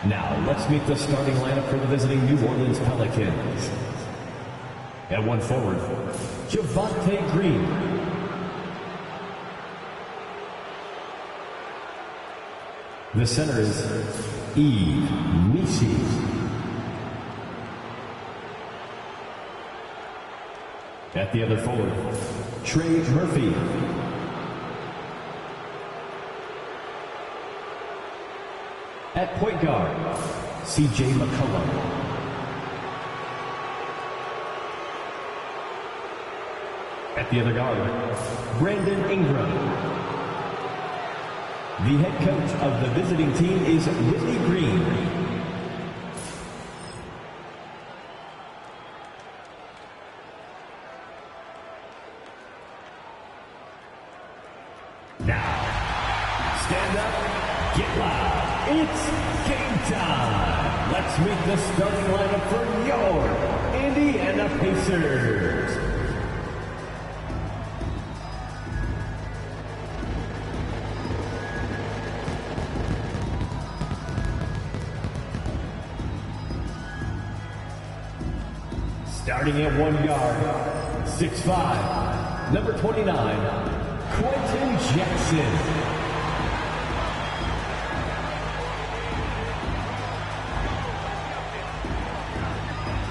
Now, let's meet the starting lineup for the visiting New Orleans Pelicans. At one forward, Javonte Green. The center is Yves Missi. At the other forward, Trey Murphy. At point guard, CJ McCollum. At the other guard, Brandon Ingram. The head coach of the visiting team is Willie Green. Now, stand up, get loud. It's game time. Let's meet the starting lineup for your Indiana Pacers. Starting at one guard, 6'5", number 29, Quentin Jackson.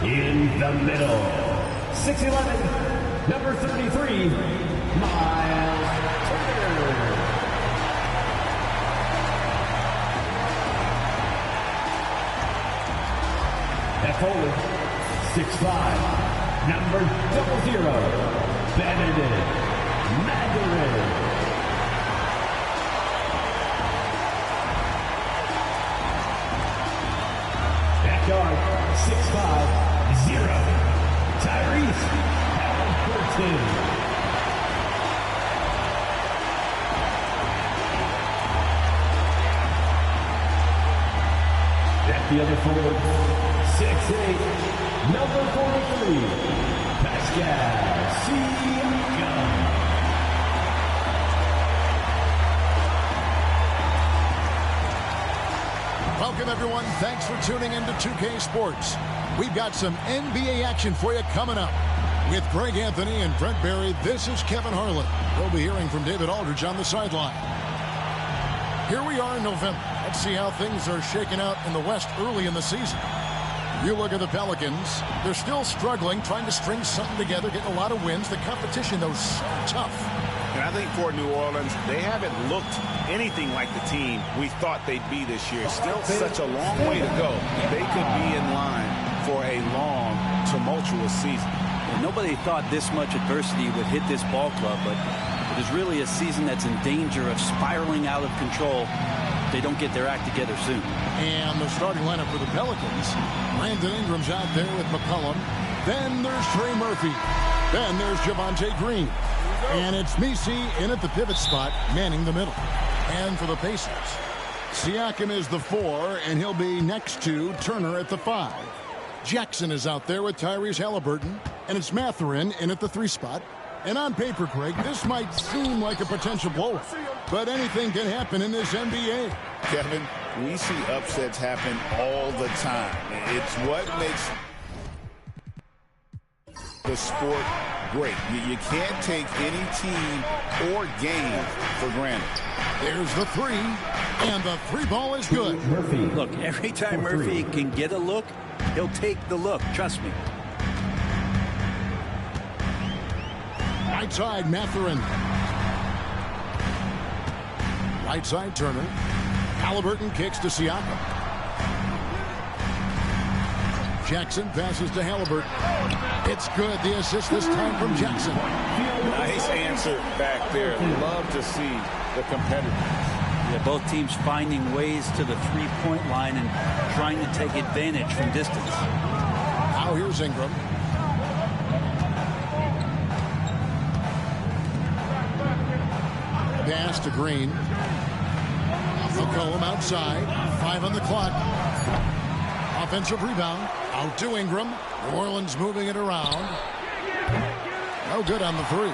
In the middle, 6'11", number 33, Miles Turner. At forward, 6'5", number 00, Benedict Mathurin. At guard, 6'5", 0, Tyrese Halliburton. At the other forward, 6'8", number 43, Pascal Siakam. Welcome, everyone. Thanks for tuning into 2K Sports. We've got some NBA action for you coming up. With Greg Anthony and Brent Barry, this is Kevin Harlan. We'll be hearing from David Aldridge on the sideline. Here we are in November. Let's see how things are shaking out in the West early in the season. You look at the Pelicans. They're still struggling, trying to string something together, getting a lot of wins. The competition, though, is so tough. And I think for New Orleans, they haven't looked anything like the team we thought they'd be this year. Still such a long way to go. They could be in line for a long, tumultuous season. And nobody thought this much adversity would hit this ball club, but it is really a season that's in danger of spiraling out of control if they don't get their act together soon. And the starting lineup for the Pelicans, Brandon Ingram's out there with McCollum. Then there's Trey Murphy. Then there's Javonte Green. And it's Missi in at the pivot spot, manning the middle. And for the Pacers, Siakam is the 4, and he'll be next to Turner at the 5. Jackson is out there with Tyrese Halliburton, and it's Mathurin in at the 3 spot. And on paper, Craig, this might seem like a potential blowout, but anything can happen in this NBA. Kevin, we see upsets happen all the time. It's what makes the sport great. You can't take any team or game for granted. There's the 3, and the 3 ball is good. Murphy. Look, every time Murphy can get a look, he'll take the look. Trust me. Right side, Mathurin. Right side, Turner. Halliburton kicks to Siakam. Jackson passes to Halliburton. It's good. The assist this time from Jackson. Nice answer back there. Love to see the competitors. Yeah, both teams finding ways to the three-point line and trying to take advantage from distance. Now here's Ingram. Pass to Green. McCollum outside. 5 on the clock. Offensive rebound. Out to Ingram. New Orleans moving it around. No good on the 3.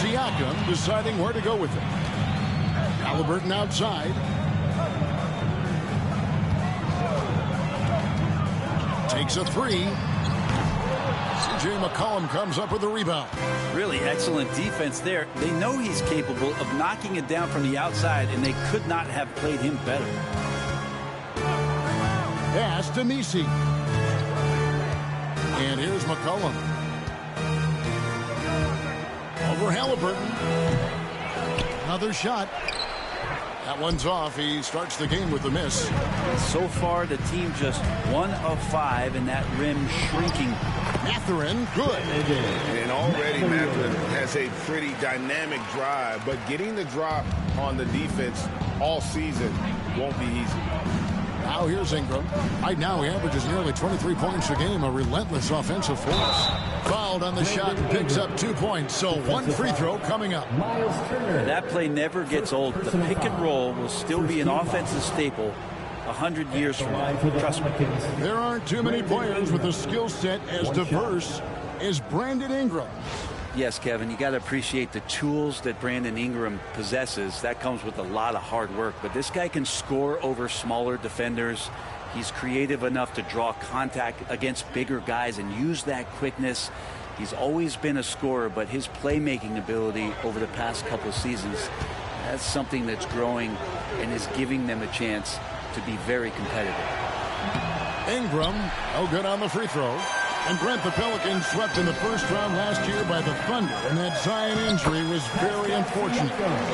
Siakam deciding where to go with it. Halliburton outside. Takes a three. C.J. McCollum comes up with the rebound. Really excellent defense there. They know he's capable of knocking it down from the outside, and they could not have played him better. Pass to Nisi. And here's McCollum. Over Halliburton. Another shot. That one's off. He starts the game with a miss. So far, the team just 1 of 5, and that rim shrinking. Mathurin, good. And already Mathurin has a pretty dynamic drive, but getting the drop on the defense all season won't be easy. Now here's Ingram. Right now he averages nearly 23 points a game, a relentless offensive force. Fouled on the shot and picks up 2 points, so one free throw coming up. That play never gets old. The pick and roll will still be an offensive staple 100 years from now. Trust me. There aren't too many players with a skill set as diverse as Brandon Ingram. Yes, Kevin, you got to appreciate the tools that Brandon Ingram possesses. That comes with a lot of hard work. But this guy can score over smaller defenders. He's creative enough to draw contact against bigger guys and use that quickness. He's always been a scorer, but his playmaking ability over the past couple of seasons, that's something that's growing and is giving them a chance to be very competitive. Ingram, no good on the free throw. And Brent, the Pelicans swept in the first round last year by the Thunder, and that Zion injury was very unfortunate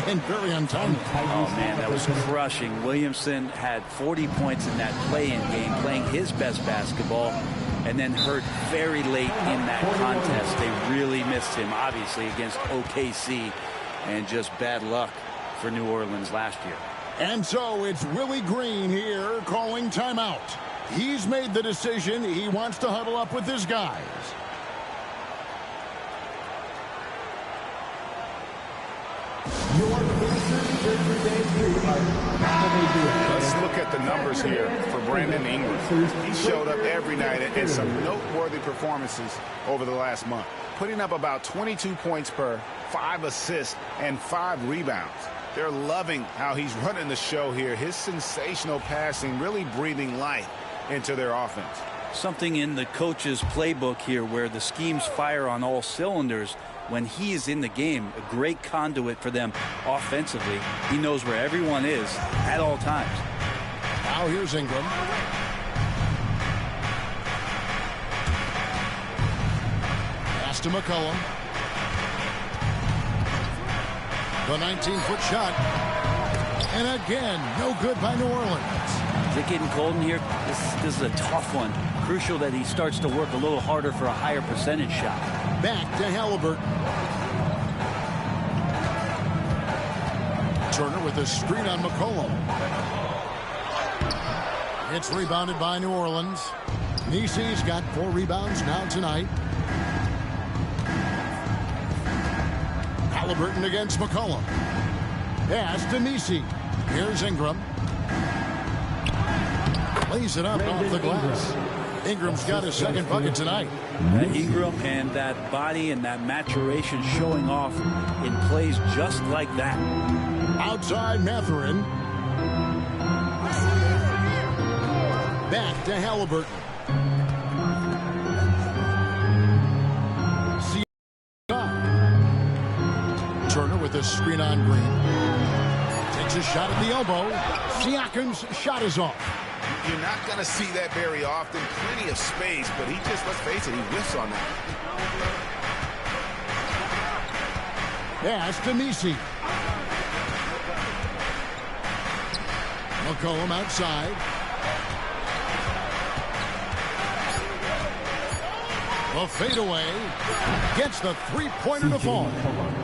and very untimely. Oh, man, that was crushing. Williamson had 40 points in that play-in game, playing his best basketball, and then hurt very late in that contest. They really missed him, obviously, against OKC, and just bad luck for New Orleans last year. And so it's Willie Green here calling timeout. He's made the decision. He wants to huddle up with his guys. Let's look at the numbers here for Brandon Ingram. He showed up every night and some noteworthy performances over the last month, putting up about 22 points per, 5 assists, and 5 rebounds. They're loving how he's running the show here. His sensational passing really breathing life into their offense. Something in the coach's playbook here where the schemes fire on all cylinders. When he is in the game, a great conduit for them offensively. He knows where everyone is at all times. Now here's Ingram. Pass to McCollum. The 19-foot shot. And again, no good by New Orleans. Is it getting cold in here? This is a tough one. Crucial that he starts to work a little harder for a higher percentage shot. Back to Halliburton. Turner with a screen on McCollum. It's rebounded by New Orleans. Nisi's got 4 rebounds now tonight. Halliburton against McCollum. Pass to Nisi. Here's Ingram. Lays it up off the glass. Ingram's got his second bucket tonight. Ingram and that body and that maturation showing off in plays just like that. Outside Mathurin. Back to Halliburton. Turner with a screen on Green. Takes a shot at the elbow. Siakam's shot is off. You're not going to see that very often. Plenty of space, but he just, let's face it, he whiffs on that. Pass to Nisi. McCollum outside. A fadeaway. Gets the three-pointer to fall.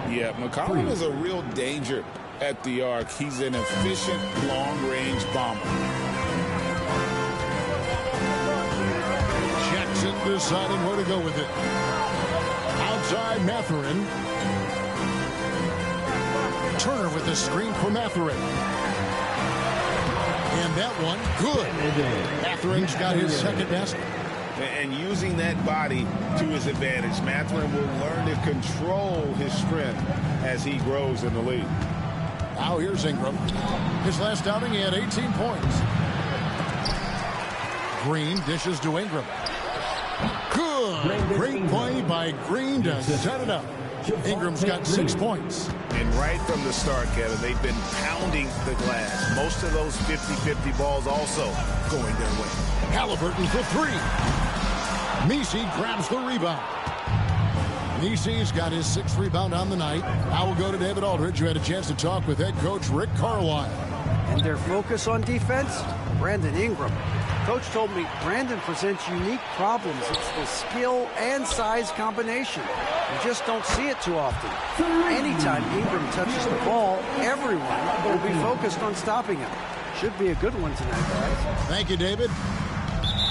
Yeah, McCollum is a real danger at the arc. He's an efficient long-range bomber. Checks it, deciding where to go with it. Outside Mathurin. Turner with the screen for Mathurin. And that one, good. Mathurin's got his second basket. And using that body to his advantage, Mathurin will learn to control his strength as he grows in the league. Now here's Ingram. His last outing, he had 18 points. Green dishes to Ingram. Good. Great play by Green to set it up. Ingram's got 6 points. And right from the start, Kevin, they've been pounding the glass. Most of those 50-50 balls also going their way. Halliburton for 3. Messi grabs the rebound. Messi's got his 6th rebound on the night. I will go to David Aldridge, who had a chance to talk with head coach Rick Carlisle. And their focus on defense, Brandon Ingram. Coach told me Brandon presents unique problems. It's the skill and size combination. You just don't see it too often. Anytime Ingram touches the ball, everyone will be focused on stopping him. Should be a good one tonight, guys. Thank you, David.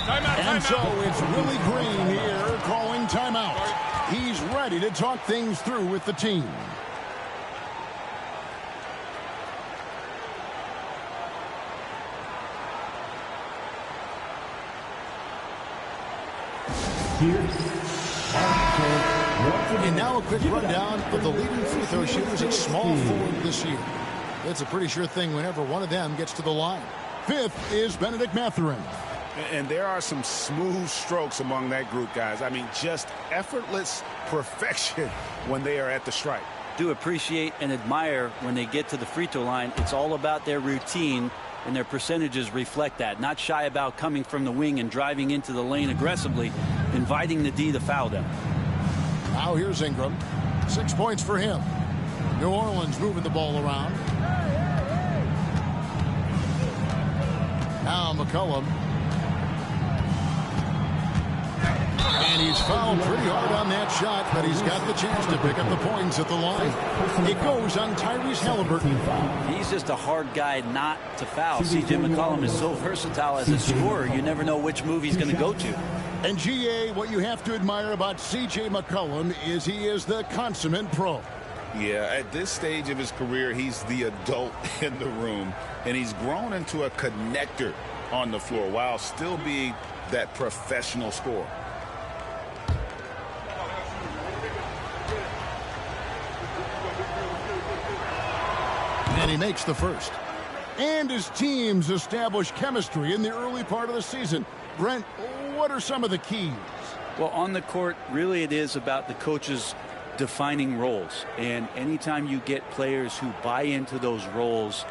And so it's Willie Green here calling timeout. He's ready to talk things through with the team. And now a quick rundown of the leading free throw shooters at small forward this year. That's a pretty sure thing whenever one of them gets to the line. 5th is Benedict Mathurin. And there are some smooth strokes among that group, guys. I mean, just effortless perfection when they are at the stripe. Do appreciate and admire when they get to the free throw line. It's all about their routine, and their percentages reflect that. Not shy about coming from the wing and driving into the lane aggressively, inviting the D to foul them. Now here's Ingram. 6 points for him. New Orleans moving the ball around. Now McCollum. And he's fouled pretty hard on that shot, but he's got the chance to pick up the points at the line. It goes on Tyrese Halliburton. He's just a hard guy not to foul. C.J. McCollum is so versatile as a scorer, you never know which move he's going to go to. And GA, what you have to admire about C.J. McCollum is he is the consummate pro. Yeah, at this stage of his career, he's the adult in the room, and he's grown into a connector on the floor while still being that professional scorer. And he makes the first. And his teams establish chemistry in the early part of the season. Brent, what are some of the keys? Well, on the court, really it is about the coaches defining roles. And anytime you get players who buy into those roles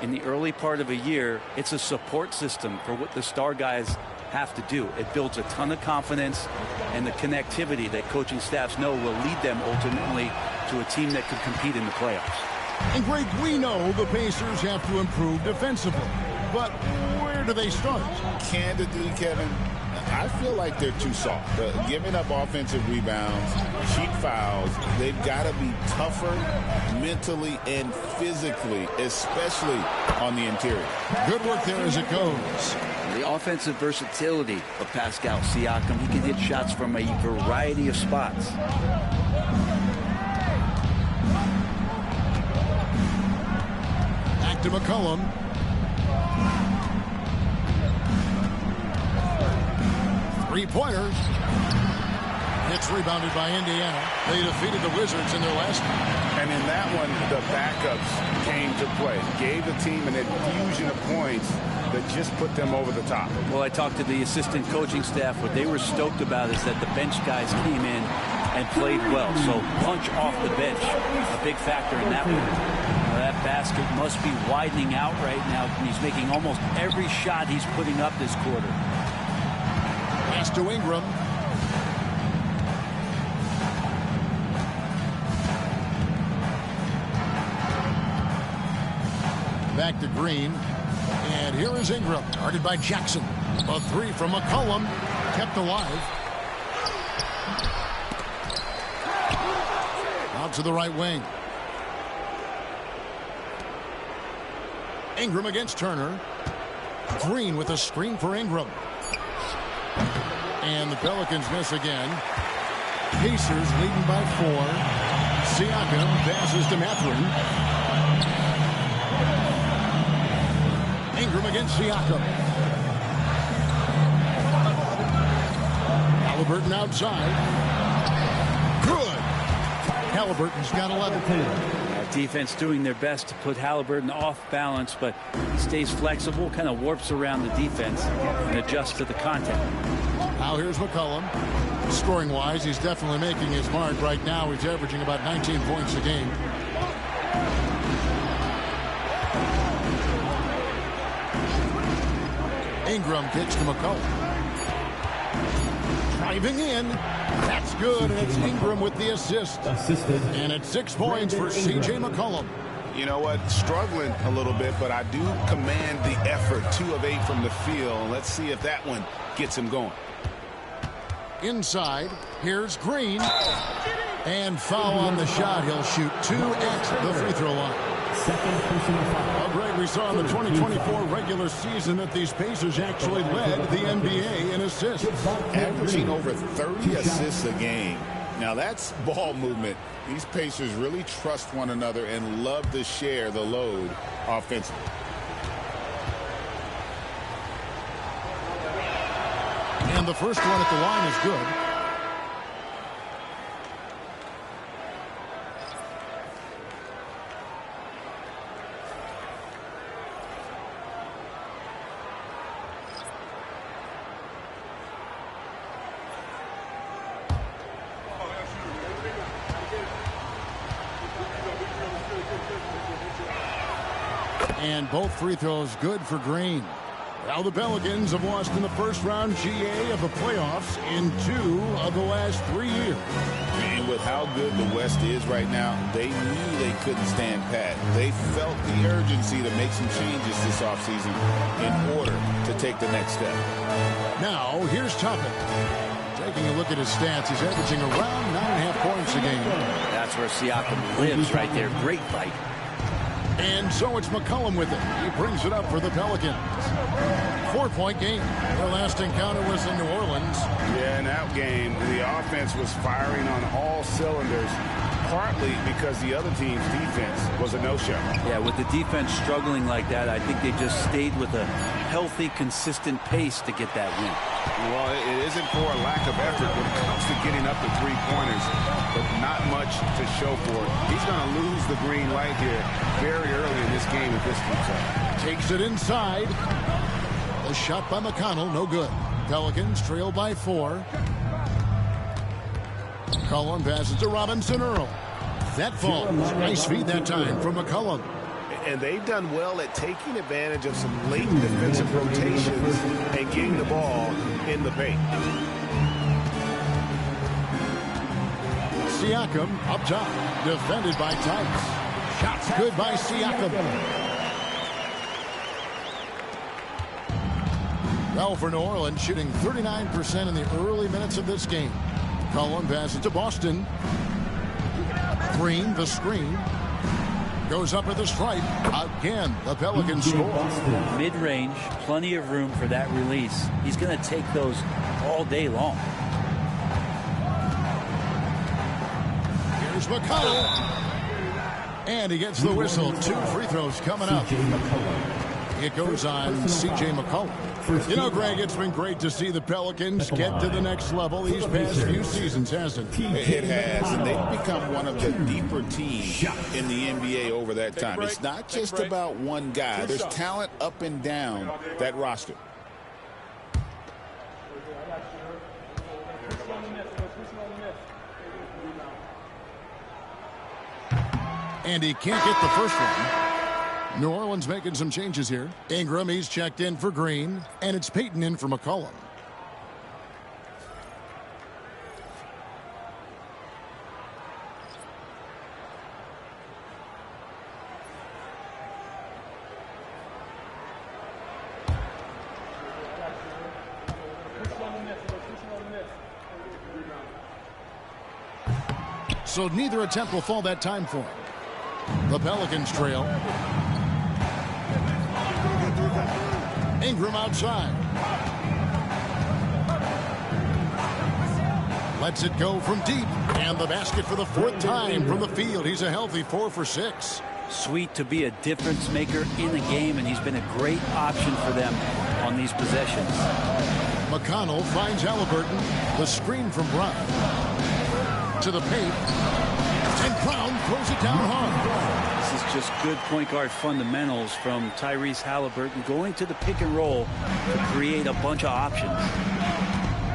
in the early part of a year, it's a support system for what the star guys have to do. It builds a ton of confidence, and the connectivity that coaching staffs know will lead them ultimately to a team that could compete in the playoffs. And Greg, we know the Pacers have to improve defensively, but where do they start? Candidly, Kevin, I feel like they're too soft. Giving up offensive rebounds, cheap fouls, they've got to be tougher mentally and physically, especially on the interior. Good work there as it goes. The offensive versatility of Pascal Siakam, he can hit shots from a variety of spots. Back to McCollum. Three-pointers. It's rebounded by Indiana. They defeated the Wizards in their last game. And in that one, the backups came to play. Gave the team an infusion of points that just put them over the top. Well, I talked to the assistant coaching staff. What they were stoked about is that the bench guys came in and played well. So punch off the bench, a big factor in that one. Now, that basket must be widening out right now. He's making almost every shot he's putting up this quarter. Pass to Ingram. Back to Green. And here is Ingram, guarded by Jackson. A three from McCollum, kept alive. Out to the right wing. Ingram against Turner. Green with a screen for Ingram. And the Pelicans miss again. Pacers leading by 4. Siakam passes to Mathurin. Ingram against Siakam. Halliburton outside. Good. Halliburton's got 11. Defense doing their best to put Halliburton off balance, but he stays flexible, kind of warps around the defense and adjusts to the contact. Now here's McCollum. Scoring-wise, he's definitely making his mark right now. He's averaging about 19 points a game. Ingram kicks to McCollum. Driving in. That's good, and it's Ingram with the assist. And it's 6 points for C.J. McCollum. You know what? Struggling a little bit, but I do command the effort. 2 of 8 from the field. Let's see if that one gets him going. Inside, here's Green. And foul on the shot. He'll shoot 2 at the free throw line. Well, Greg, we saw in the 2024 regular season that these Pacers actually led the NBA in assists. Averaging over 30 assists a game. Now that's ball movement. These Pacers really trust one another and love to share the load offensively. And the first one at the line is good. And both free throws good for Green. Now the Pelicans have lost in the first round GA of the playoffs in 2 of the last 3 years. And with how good the West is right now, they knew they couldn't stand pat. They felt the urgency to make some changes this offseason in order to take the next step. Now here's Toppin. Taking a look at his stats, he's averaging around 9.5 points a game. That's where Siakam lives right there. Great fight. And so it's McCollum with it. He brings it up for the Pelicans. 4-point game. Their last encounter was in New Orleans. Yeah, in that game, the offense was firing on all cylinders, partly because the other team's defense was a no-show. Yeah, with the defense struggling like that, I think they just stayed with a healthy, consistent pace to get that win. Well, it isn't for a lack of effort when it comes to getting up to three-pointers, but not much to show for it. He's going to lose the green light here very early in this game if this keeps up. Takes it inside. The shot by McConnell, no good. Pelicans trail by 4. McCollum passes to Robinson Earl. That falls. Nice feed that time from McCollum. And they've done well at taking advantage of some late defensive rotations and getting the ball in the paint. Siakam up top, defended by Tice. Shots good by Siakam. Well, for New Orleans, shooting 39% in the early minutes of this game. Collin passes to Boston. Green, the screen. Goes up at the stripe. Again, the Pelicans score. Mid-range, plenty of room for that release. He's going to take those all day long. Here's McConnell. And he gets the whistle. 2 free throws coming up. It goes on C.J. McCollum. You know, Greg, it's been great to see the Pelicans get to the next level these past few seasons, hasn't it? It has, and they've become one of the deeper teams in the NBA over that time. It's not just about one guy. There's talent up and down that roster. And he can't get the first one. New Orleans making some changes here. Ingram, he's checked in for Green, and it's Payton in for McCollum. So neither attempt will fall that time for him. The Pelicans trail. Ingram outside. Lets it go from deep. And the basket for the 4th time from the field. He's a healthy 4 for 6. Sweet to be a difference maker in the game, and he's been a great option for them on these possessions. McConnell finds Halliburton. The screen from Brown. To the paint. And Brown throws it down hard. This is just good point guard fundamentals from Tyrese Halliburton, going to the pick and roll to create a bunch of options.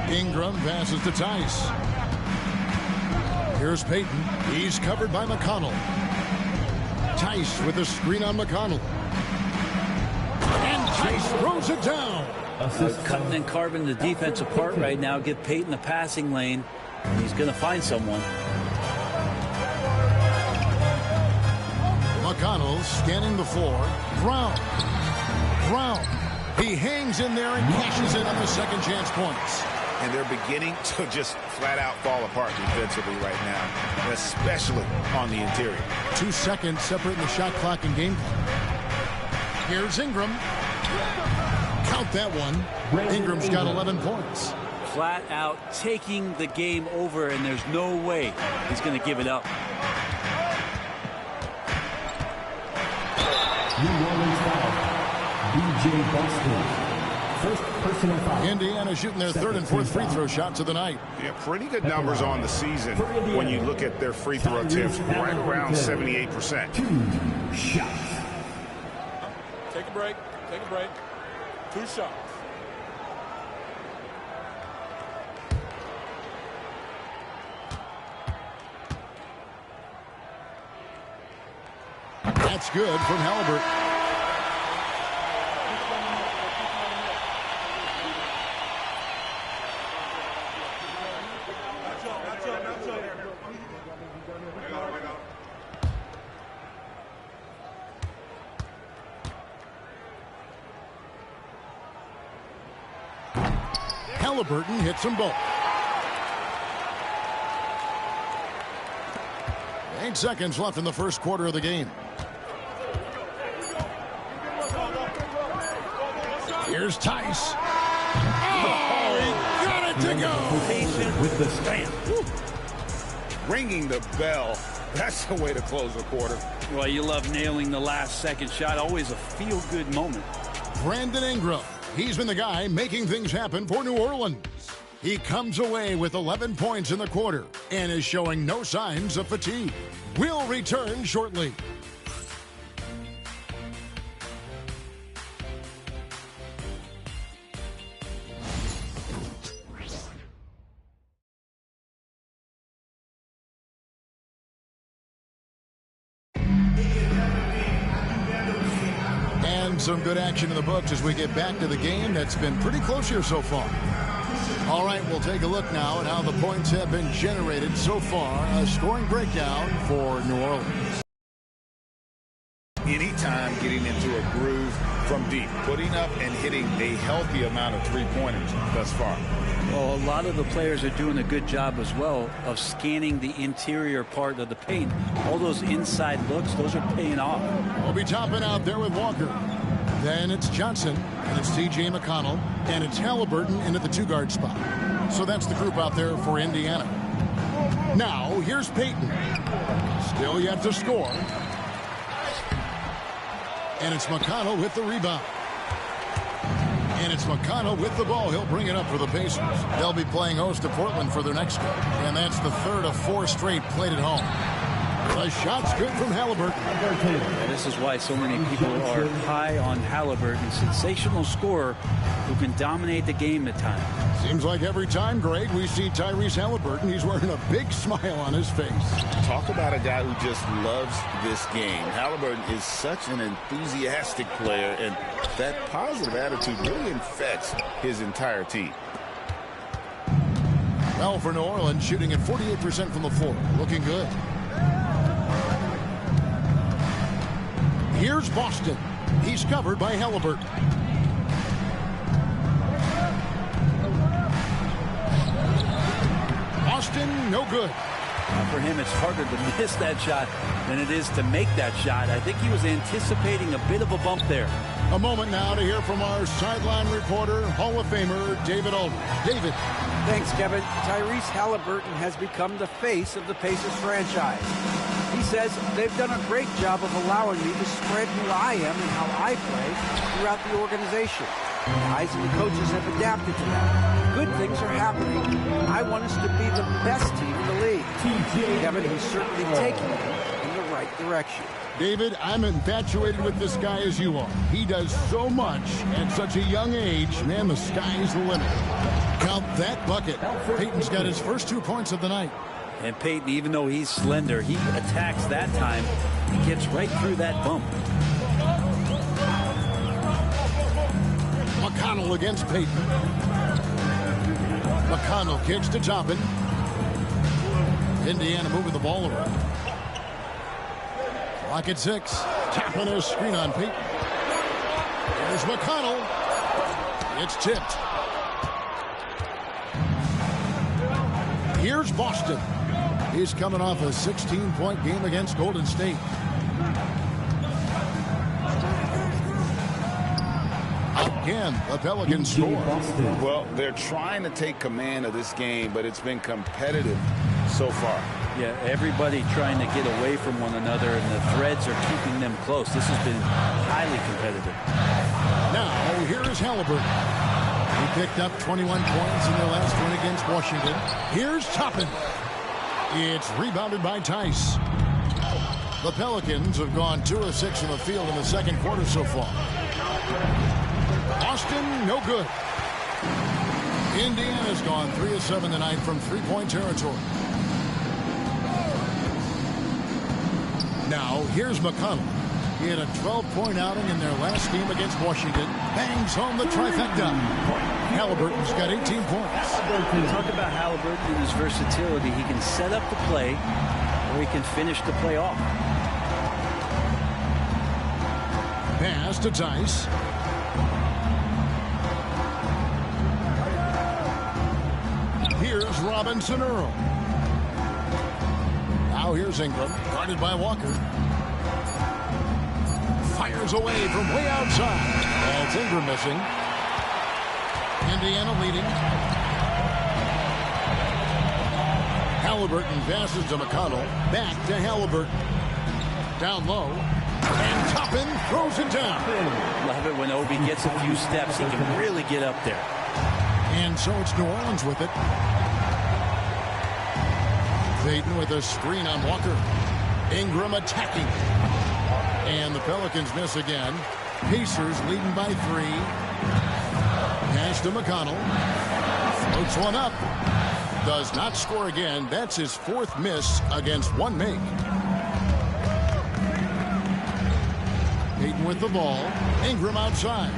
Ingram passes to Tice. Here's Payton. He's covered by McConnell. Tice with a screen on McConnell. And Tice throws it down. Cutting and carving the defense apart right now. Give Payton the passing lane. And he's going to find someone. McConnell scanning the floor. Brown. He hangs in there and cashes in on the second chance points. And they're beginning to just flat out fall apart defensively right now, especially on the interior. 2 seconds separating the shot clock and game clock. Here's Ingram. Count that one. Ingram's got 11 points. Flat out taking the game over, and there's no way he's going to give it up. New Orleans foul. B.J. Boston. First personal foul. Indiana shooting their third and fourth free throw shots of the night. Yeah, pretty good numbers on the season when you look at their free throw attempts, right around 78%. 2 shots. Take a break. 2 shots. That's good from Halliburton. Halliburton hits them both. 8 seconds left in the first quarter of the game. Here's Tice. Oh, he got it to go. Patient with the stamp. Ringing the bell. That's the way to close the quarter. Well, you love nailing the last second shot. Always a feel-good moment. Brandon Ingram. He's been the guy making things happen for New Orleans. He comes away with 11 points in the quarter and is showing no signs of fatigue. We'll return shortly. And some good action in the books as we get back to the game that's been pretty close here so far. All right, we'll take a look now at how the points have been generated so far. A scoring breakdown for New Orleans. Anytime getting into a groove from deep, putting up and hitting a healthy amount of three-pointers thus far. Well, a lot of the players are doing a good job as well of scanning the interior part of the paint. All those inside looks, those are paying off. We'll be topping out there with Walker. Then it's Johnson, and it's T.J. McConnell, and it's Halliburton into the two-guard spot. So that's the group out there for Indiana. Now, here's Payton. Still yet to score. And it's McConnell with the rebound. And it's McConnell with the ball. He'll bring it up for the Pacers. They'll be playing host to Portland for their next game. And that's the third of 4 straight played at home. The shot's good from Halliburton. And this is why so many people are high on Halliburton. Sensational scorer who can dominate the game at times. Seems like every time, Greg, we see Tyrese Halliburton, he's wearing a big smile on his face. Talk about a guy who just loves this game. Halliburton is such an enthusiastic player, and that positive attitude really infects his entire team. Well, for New Orleans, shooting at 48% from the floor. Looking good. Here's Boston. He's covered by Halliburton. Boston, no good. For him, it's harder to miss that shot than it is to make that shot. I think he was anticipating a bit of a bump there. A moment now to hear from our sideline reporter, Hall of Famer David Aldridge. David. Thanks, Kevin. Tyrese Halliburton has become the face of the Pacers franchise. He says they've done a great job of allowing me to spread who I am and how I play throughout the organization. Guys and the coaches have adapted to that. Good things are happening. I want us to be the best team in the league. Kevin, he's certainly taking it in the right direction. David, I'm infatuated with this guy as you are. He does so much at such a young age. Man, the sky's the limit. Count that bucket. Peyton's got his first 2 points of the night. And Peyton, even though he's slender, he attacks that time. He gets right through that bump. McConnell against Peyton. McConnell kicks to Toppin. Indiana moving the ball around. Clock at 6. Toppin a screen on Peyton. There's McConnell. It's tipped. Here's Boston. He's coming off a 16-point game against Golden State. Again, the Pelicans score. Well, they're trying to take command of this game, but it's been competitive so far. Yeah, everybody trying to get away from one another, and the threads are keeping them close. This has been highly competitive. Now, here is Halliburton. He picked up 21 points in their last win against Washington. Here's Toppin. It's rebounded by Tice. The Pelicans have gone 2 of 6 from the field in the second quarter so far. Boston, no good. Indiana's gone 3 of 7 tonight from three-point territory. Now, here's McConnell. He had a 12-point outing in their last game against Washington. Bangs home the trifecta. Halliburton's got 18 points. Talk about Halliburton and his versatility. He can set up the play, or he can finish the play off. Pass to Tice. Here's Robinson Earl. Now here's Ingram, guarded by Walker. Fires away from way outside. That's Ingram missing. Indiana leading. Halliburton passes to McConnell. Back to Halliburton. Down low. And Toppin throws it down. Love it when Obi gets a few steps. He can really get up there. And so it's New Orleans with it. Peyton with a screen on Walker. Ingram attacking. And the Pelicans miss again. Pacers leading by 3. Pass to McConnell. Floats one up. Does not score again. That's his 4th miss against 1 make. Peyton with the ball. Ingram outside.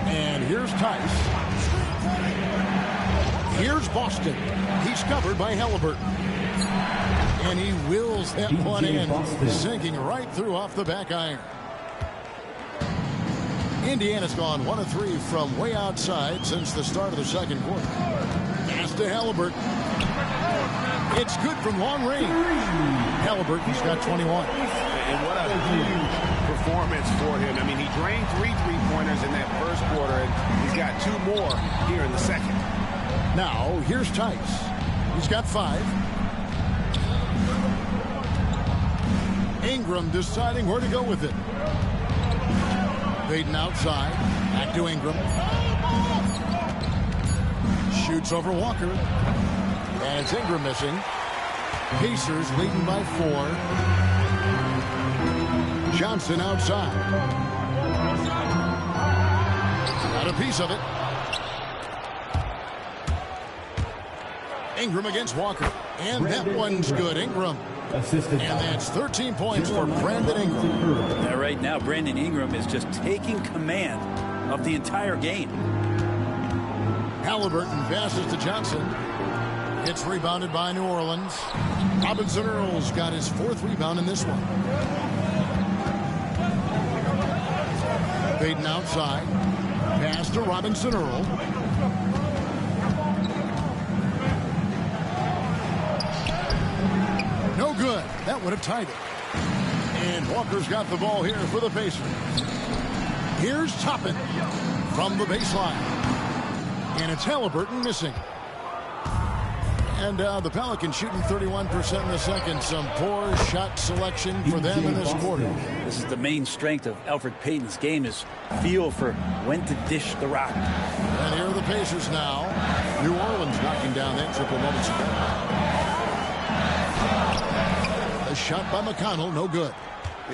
And here's Tice. Here's Boston. He's covered by Halliburton. And he wills that one in, sinking right through off the back iron. Indiana's gone 1 of 3 from way outside since the start of the second quarter. Pass to Halliburton. It's good from long range. Halliburton's got 21. And what a huge performance for him. I mean, he drained 3 three-pointers in that first quarter, and he's got 2 more here in the second. Now, here's Tice. He's got 5. Ingram deciding where to go with it. Peyton outside. Back to Ingram. Shoots over Walker. And it's Ingram missing. Pacers leading by 4. Johnson outside. Got a piece of it. Ingram against Walker. And that one's good. Ingram. And that's 13 points for Brandon Ingram. Yeah, right now, Brandon Ingram is just taking command of the entire game. Halliburton passes to Johnson. It's rebounded by New Orleans. Robinson Earl's got his 4th rebound in this one. Peyton outside. Pass to Robinson Earl. No good. That would have tied it. And Walker's got the ball here for the Pacers. Here's Toppin from the baseline. And it's Halliburton missing. And the Pelicans shooting 31% in the second. Some poor shot selection for them in this quarter. This is the main strength of Elfrid Payton's game, is feel for when to dish the rock. And here are the Pacers now. New Orleans knocking down that triple moments ago. A shot by McConnell, no good.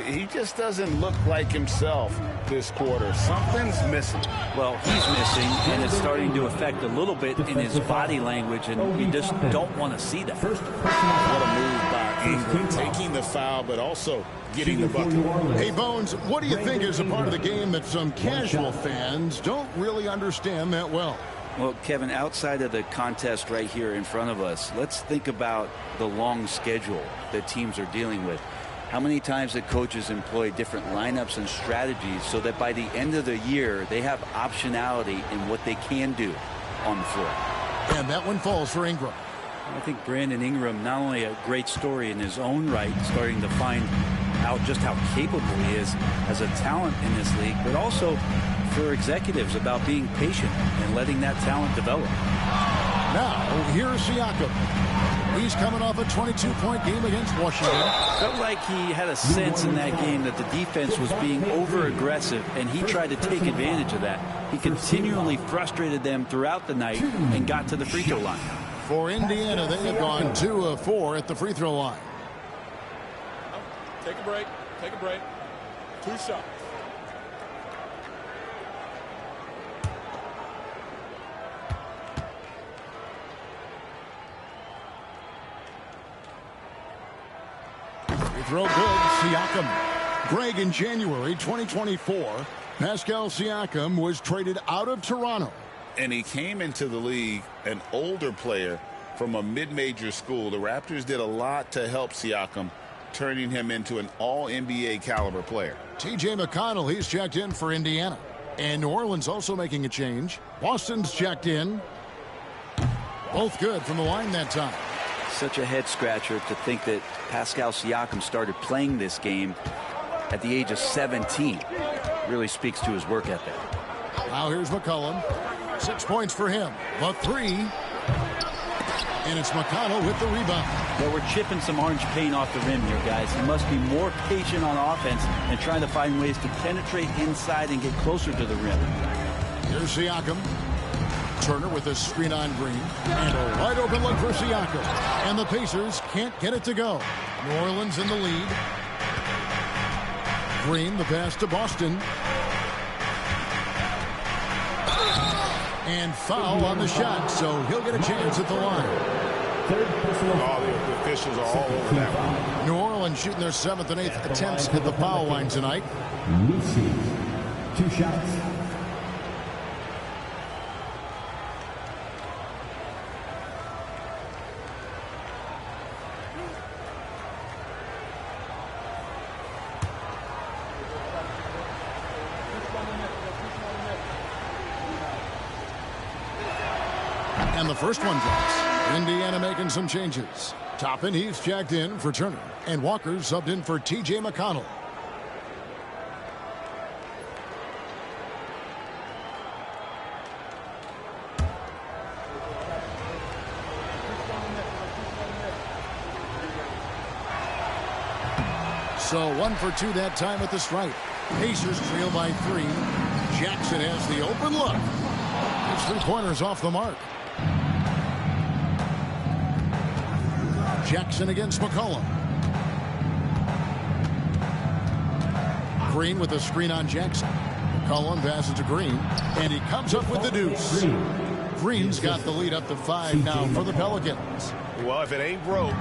He just doesn't look like himself this quarter. Something's missing. Well, he's missing, and it's starting to affect a little bit in his body language, and you just don't want to see that. What a move by Ingram, taking the foul, but also getting the bucket. Hey, Bones, what do you think is a part of the game that some casual fans don't really understand that well? Well, Kevin, outside of the contest right here in front of us, let's think about the long schedule that teams are dealing with. How many times that coaches employ different lineups and strategies so that by the end of the year, they have optionality in what they can do on the floor. And that one falls for Ingram. I think Brandon Ingram, not only a great story in his own right, starting to find out just how capable he is as a talent in this league, but also for executives about being patient and letting that talent develop. Now, here's Siakam. He's coming off a 22-point game against Washington. Felt like he had a sense in that game that the defense was being over-aggressive, and he tried to take advantage of that. He continually frustrated them throughout the night and got to the free throw line. For Indiana, they have gone 2 of 4 at the free throw line. Take a break. Take a break. 2 shots. Throw good, Siakam. Greg, in January 2024, Pascal Siakam was traded out of Toronto. And he came into the league an older player from a mid-major school. The Raptors did a lot to help Siakam, turning him into an all-NBA caliber player. TJ McConnell, he's checked in for Indiana. And New Orleans also making a change. Boston's checked in. Both good from the line that time. Such a head-scratcher to think that Pascal Siakam started playing this game at the age of 17. Really speaks to his work ethic. Now here's McCollum. 6 points for him. The 3. And it's McConnell with the rebound. Well, we're chipping some orange paint off the rim here, guys. He must be more patient on offense and trying to find ways to penetrate inside and get closer to the rim. Here's Siakam. Turner with a screen on Green. And a wide open look for Siakam. And the Pacers can't get it to go. New Orleans in the lead. Green, the pass to Boston. And foul on the shot, so he'll get a chance at the line. All the officials are all over that one. New Orleans shooting their 7th and 8th attempts at the foul line tonight. 2 shots. And the first one drops. Indiana making some changes. Toppin, he's checked in for Turner. And Walker subbed in for TJ McConnell. So 1 for 2 that time at the stripe. Pacers trail by 3. Jackson has the open look. His 3-pointers off the mark. Jackson against McCollum. Green with a screen on Jackson. McCollum passes to Green, and he comes up with the deuce. Green's got the lead up to 5 now for the Pelicans. Well, if it ain't broke,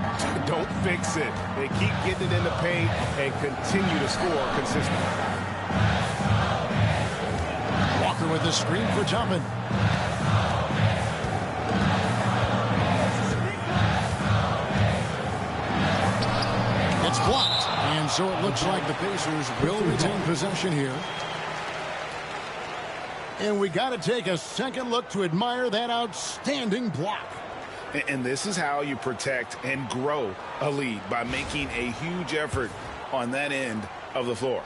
don't fix it. They keep getting it in the paint and continue to score consistently. Walker with the screen for Toppin. It's blocked, and so it looks like the Pacers will retain possession here. And we got to take a second look to admire that outstanding block. And this is how you protect and grow a lead, by making a huge effort on that end of the floor.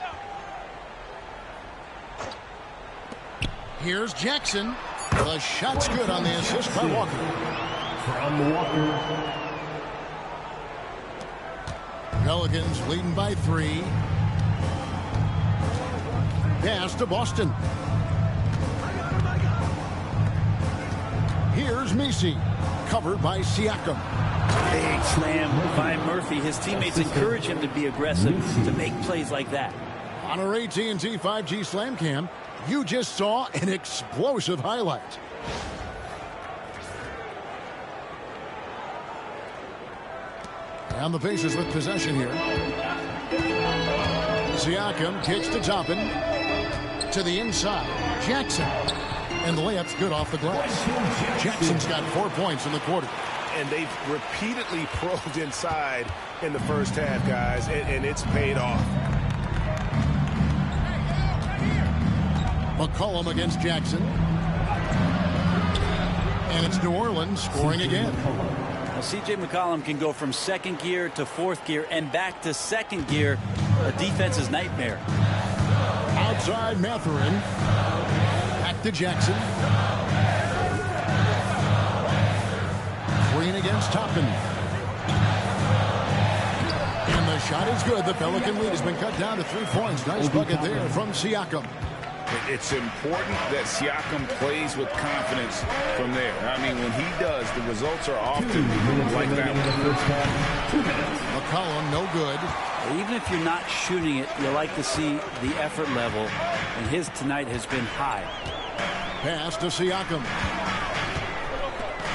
Here's Jackson. The shot's good on the assist by Walker. from Walker. Pelicans leading by 3. Pass to Boston. Here's Messi, covered by Siakam. Big slam by Murphy. His teammates encourage him to be aggressive, to make plays like that. On our AT&T 5G Slam Cam, you just saw an explosive highlight. And the Pacers with possession here. Siakam kicks to Toppin. To the inside. Jackson. And the layup's good off the glass. Jackson's got 4 points in the quarter. And they've repeatedly probed inside in the first half, guys, and it's paid off. McCollum against Jackson. And it's New Orleans scoring again. Well, C.J. McCollum can go from second gear to fourth gear and back to second gear. A defense's nightmare. Outside Mathurin. Back to Jackson. Green against Toppin. And the shot is good. The Pelican lead has been cut down to 3 points. Nice bucket there from Siakam. It's important that Siakam plays with confidence from there. I mean, when he does, the results are often like that. McCollum, no good. Even if you're not shooting it, you like to see the effort level, and his tonight has been high. Pass to Siakam.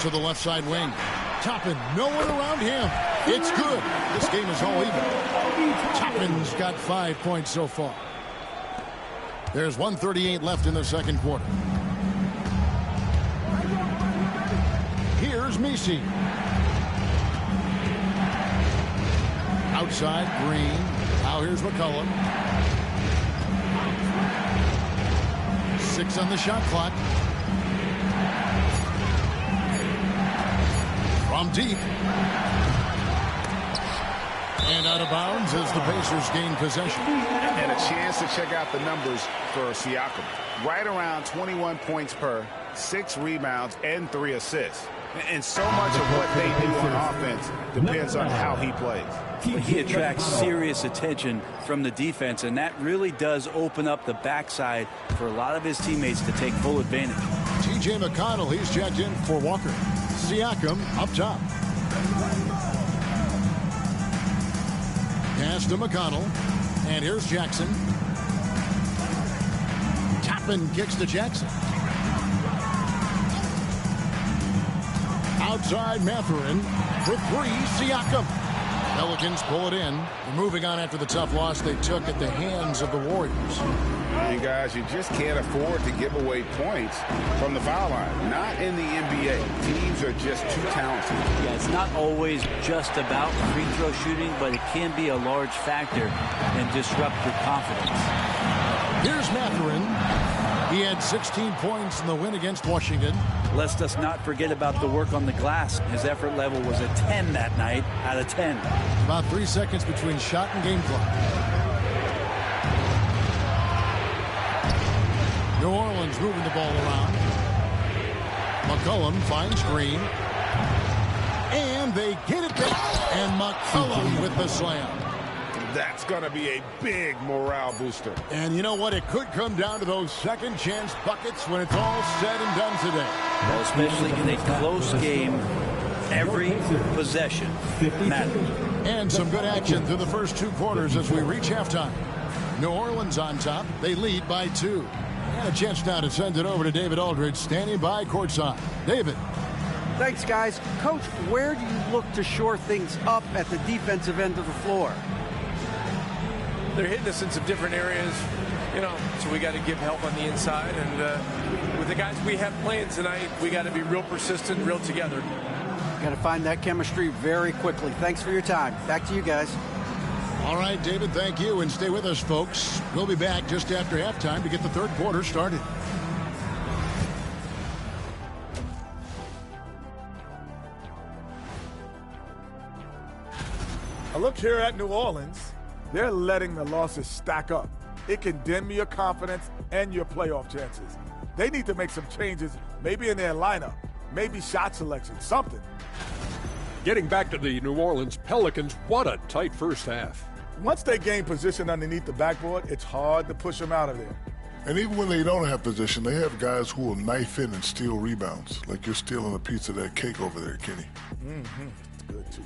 To the left side wing. Toppin, no one around him. It's good. This game is all even. Toppin's got 5 points so far. There's 1:38 left in the second quarter. Here's Messi. Outside, Green. Now here's McCollum. 6 on the shot clock. From deep. And out of bounds as the Pacers gain possession. And a chance to check out the numbers for Siakam. Right around 21 points per, 6 rebounds, and 3 assists. And so much of what they do on offense depends on how he plays. He attracts serious attention from the defense, and that really does open up the backside for a lot of his teammates to take full advantage. T.J. McConnell, he's checked in for Walker. Siakam up top. Pass to McConnell. And here's Jackson. Toppin kicks to Jackson. Outside Mathurin for 3. Siakam. Pelicans pull it in. They're moving on after the tough loss they took at the hands of the Warriors. You guys, you just can't afford to give away points from the foul line. Not in the NBA. Teams are just too talented. Yeah, it's not always just about free throw shooting, but it can be a large factor and disrupt your confidence. Here's Mathurin. He had 16 points in the win against Washington. Let's us not forget about the work on the glass. His effort level was a 10 that night out of 10. About 3 seconds between shot and game clock. New Orleans moving the ball around. McCollum finds Green. And they get it back. And McCollum with the slam. That's going to be a big morale booster. And you know what? It could come down to those second chance buckets when it's all said and done today. Well, especially in a close game, every possession matters. And some good action through the first 2 quarters as we reach halftime. New Orleans on top. They lead by 2. And a chance now to send it over to David Aldridge, standing by courtside. David. Thanks, guys. Coach, where do you look to shore things up at the defensive end of the floor? They're hitting us in some different areas, so we got to give help on the inside. And with the guys we have playing tonight, we got to be real persistent, real together. Got to find that chemistry very quickly. Thanks for your time. Back to you guys. All right, David, thank you. And stay with us, folks. We'll be back just after halftime to get the third quarter started. I look here at New Orleans. They're letting the losses stack up. It can dim your confidence and your playoff chances. They need to make some changes, maybe in their lineup. Maybe shot selection, something. Getting back to the New Orleans Pelicans, what a tight first half. Once they gain position underneath the backboard, it's hard to push them out of there. And even when they don't have position, they have guys who will knife in and steal rebounds. Like you're stealing a piece of that cake over there, Kenny. Mm-hmm. It's good, too.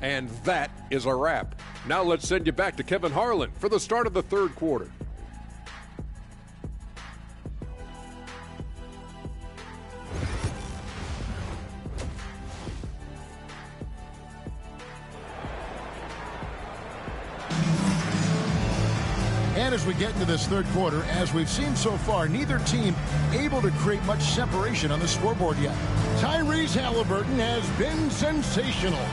And that is a wrap. Now let's send you back to Kevin Harlan for the start of the third quarter. And as we get into this third quarter, as we've seen so far, neither team able to create much separation on the scoreboard yet. Tyrese Halliburton has been sensational.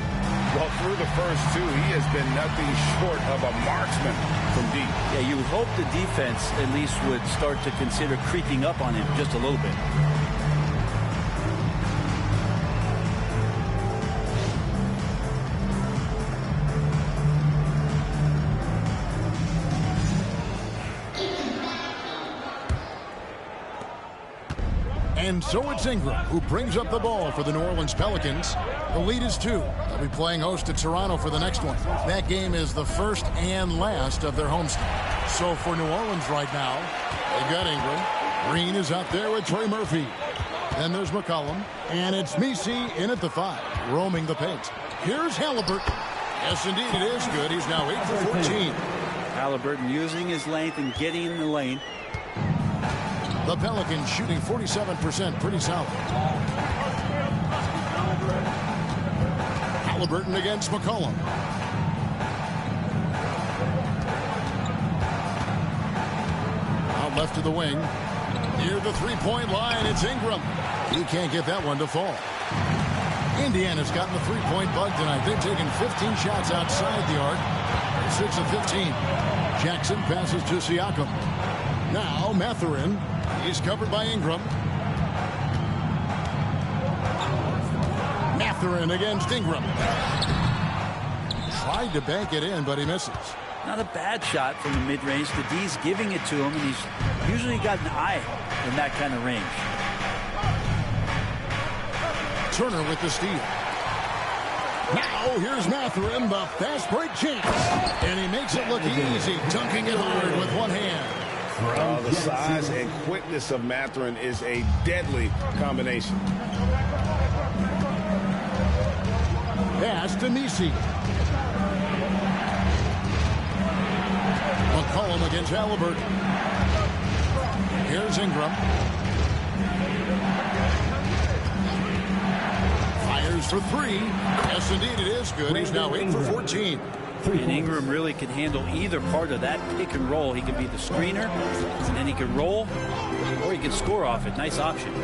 Well, through the first two, he has been nothing short of a marksman from deep. Yeah, you would hope the defense at least would start to consider creeping up on him just a little bit. And so it's Ingram who brings up the ball for the New Orleans Pelicans. The lead is 2. They'll be playing host to Toronto for the next one. That game is the first and last of their homestand. So for New Orleans right now, they've got Ingram. Green is out there with Trey Murphy. Then there's McCollum. And it's Messi in at the 5, roaming the paint. Here's Halliburton. Yes, indeed, it is good. He's now 8 for 14. Halliburton using his length and getting in the lane. The Pelicans shooting 47%, pretty solid. Halliburton against McCollum. Out left to the wing. Near the three-point line, it's Ingram. He can't get that one to fall. Indiana's gotten the three-point bug tonight. They've taken 15 shots outside the arc. 6 of 15. Jackson passes to Siakam. Now Mathurin. He's covered by Ingram. Mathurin against Ingram. Tried to bank it in, but he misses. Not a bad shot from the mid-range. The D's giving it to him, and he's usually got an eye in that kind of range. Turner with the steal. Now here's Mathurin, the fast break chance. And he makes it look easy, dunking it hard with one hand. The size and quickness of Mathurin is a deadly combination. Pass to Messi. McCollum against Halliburton. Here's Ingram. Fires for 3. Yes, indeed, it is good. He's now 8 for 14. And Ingram really can handle either part of that pick and roll. He can be the screener, and then he can roll, or he can score off it. Nice option.